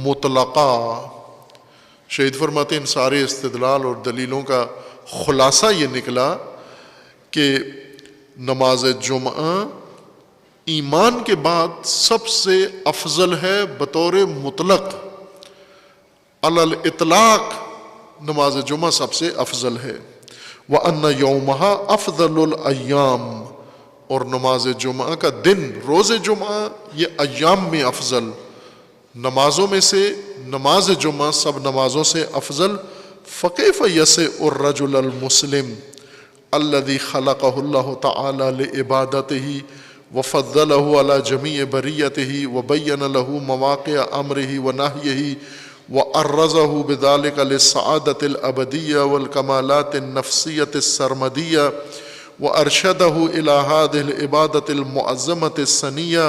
مطلقا۔ شہید فرماتے ہیں ان سارے استدلال اور دلیلوں کا خلاصہ یہ نکلا کہ نماز جمعہ ایمان کے بعد سب سے افضل ہے بطور مطلق، علی الاطلاق نماز جمعہ سب سے افضل ہے۔ وَأَنَّ يَوْمَهَا أَفْضَلُ الْأَيَّامِ، اور نماز جمعہ کا دن، روز جمعہ، یہ ایام میں افضل، نمازوں میں سے نماز جمعہ سب نمازوں سے افضل۔ فَكَيْفَ يَسِعُ الرَّجُلَ الْمُسْلِمِ الَّذِي خَلَقَهُ اللَّهُ تَعَالَى لِعِبَادَتِهِ وَفَضَّلَهُ عَلَى جَمِيعِ بَرِيَّتِهِ وَبَيَّنَ لَهُ مَوَاقِعَ أَمْرِهِ وَنَهْيِهِ وَأَرَّزَهُ بِذَلِكَ لِلسَّعَادَةِ الْأَبَدِيَّةِ وَالْكَمَالَاتِ النَّفْسِيَّةِ السَّرْمَدِيَّةِ وَأَرْشَدَهُ إِلَى هَذِهِ الْعِبَادَةِ الْمُعَظَّمَةِ السَّنِيَّةِ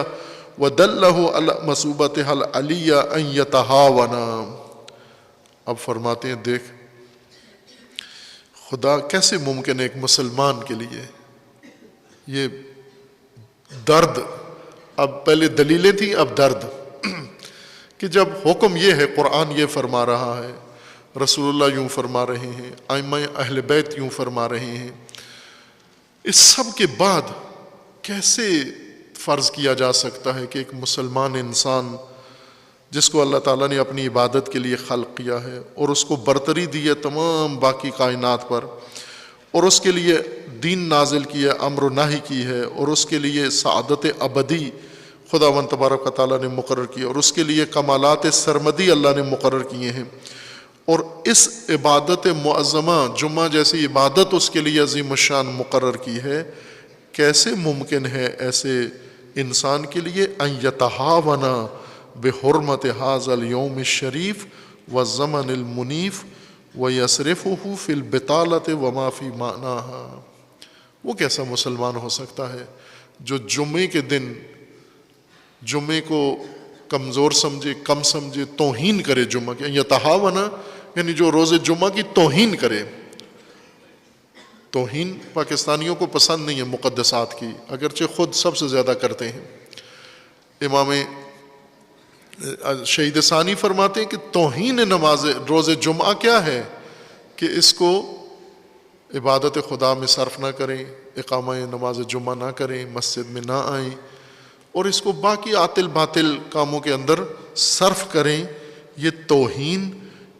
وَدَلَّهُ عَلَى مَثُوبَتِهَا الْعَلِيَّةِ أَن يَتَهَاوَنَا۔ اب فرماتے ہیں دیکھ خدا کیسے ممکن ہے ایک مسلمان کے لیے یہ درد، اب پہلے دلیلیں تھیں اب درد، کہ جب حکم یہ ہے، قرآن یہ فرما رہا ہے، رسول اللہ یوں فرما رہے ہیں، ائمہ اہل بیت یوں فرما رہے ہیں، اس سب کے بعد کیسے فرض کیا جا سکتا ہے کہ ایک مسلمان انسان جس کو اللہ تعالیٰ نے اپنی عبادت کے لیے خلق کیا ہے اور اس کو برتری دی ہے تمام باقی کائنات پر، اور اس کے لیے دین نازل کیا، امر و نہی کی ہے، اور اس کے لیے سعادت ابدی خداوند تبارک و تعالیٰ نے مقرر کی، اور اس کے لیے کمالات سرمدی اللہ نے مقرر کیے ہیں، اور اس عبادت معظمہ جمعہ جیسی عبادت اس کے لیے عظیم الشان مقرر کی ہے، کیسے ممکن ہے ایسے انسان کے لیے ان یتہاونا بحرمت ھذا اليوم الشریف والزمن المنیف ویصرفہ فی البطالۃ وما فی معناہا؟ وہ کیسا مسلمان ہو سکتا ہے جو جمعے کے دن جمعے کو کمزور سمجھے، کم سمجھے، توہین کرے جمعہ کے، یتہاونا یعنی جو روز جمعہ کی توہین کرے۔ توہین پاکستانیوں کو پسند نہیں ہے مقدسات کی، اگرچہ خود سب سے زیادہ کرتے ہیں۔ امام شہید ثانی فرماتے ہیں کہ توہین نماز روز جمعہ کیا ہے کہ اس کو عبادت خدا میں صرف نہ کریں، اقامہ نماز جمعہ نہ کریں، مسجد میں نہ آئیں، اور اس کو باقی عاطل باطل کاموں کے اندر صرف کریں۔ یہ توہین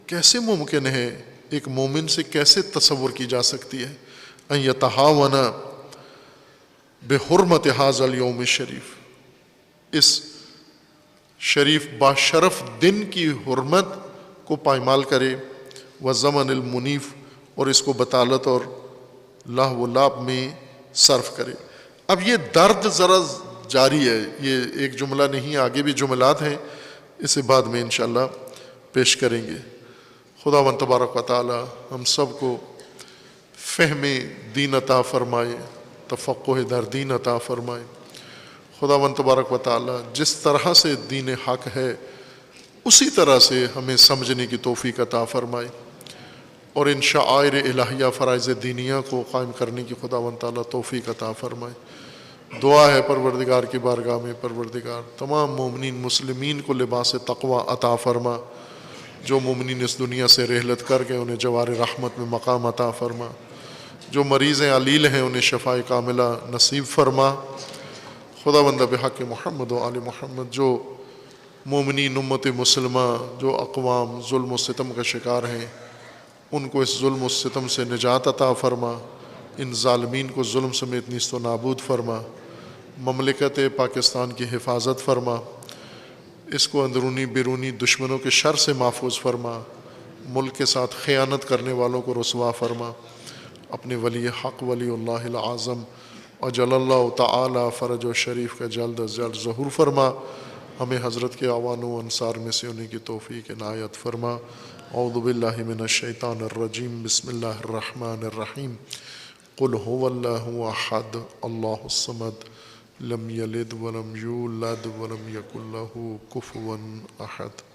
کیسے ممکن ہے، ایک مومن سے کیسے تصور کی جا سکتی ہے؟ ان یتہاونا بحرمت ھذا اليوم الشریف، اس شریف باشرف دن کی حرمت کو پائمال کرے، وزمن المنیف، اور اس کو بطالت اور لاہ و لعب میں صرف کرے۔ اب یہ درد ذرا جاری ہے، یہ ایک جملہ نہیں، آگے بھی جملات ہیں، اسے بعد میں انشاءاللہ پیش کریں گے۔ خداوند تبارک و تعالی ہم سب کو فہم دین عطا فرمائے، تفقہ در دین عطا فرمائے۔ خداوند تبارک و تعالی جس طرح سے دین حق ہے اسی طرح سے ہمیں سمجھنے کی توفیق عطا فرمائے، اور ان شعائر الہیہ فرائض دینیہ کو قائم کرنے کی خداوند تعالیٰ توفیق عطا فرمائے۔ دعا ہے پروردگار کی بارگاہ میں، پروردگار تمام مومنین مسلمین کو لباس تقوی عطا فرما، جو مومنین اس دنیا سے رحلت کر گئے انہیں جوار رحمت میں مقام عطا فرما، جو مریض علیل ہیں انہیں شفاء کاملہ نصیب فرما۔ خداوند بحق محمد و آل محمد جو مومنین امت مسلمہ جو اقوام ظلم و ستم کا شکار ہیں ان کو اس ظلم و ستم سے نجات عطا فرما، ان ظالمین کو ظلم سمیت نیست و نابود فرما، مملکت پاکستان کی حفاظت فرما، اس کو اندرونی بیرونی دشمنوں کے شر سے محفوظ فرما، ملک کے ساتھ خیانت کرنے والوں کو رسوا فرما، اپنے ولی حق ولی اللہ العظم اجل اللہ تعالی فرج و شریف کا جلد از جلد ظہور فرما، ہمیں حضرت کے اعوان و انصار میں سے ہونے کی توفیق عنایت فرما۔ اعوذ باللہ من الشیطان الرجیم، بسم اللہ الرحمن الرحیم، قل هو اللہ احد اللہ الصمد لم یلد ولم یولد ولم یکن له کفوا احد۔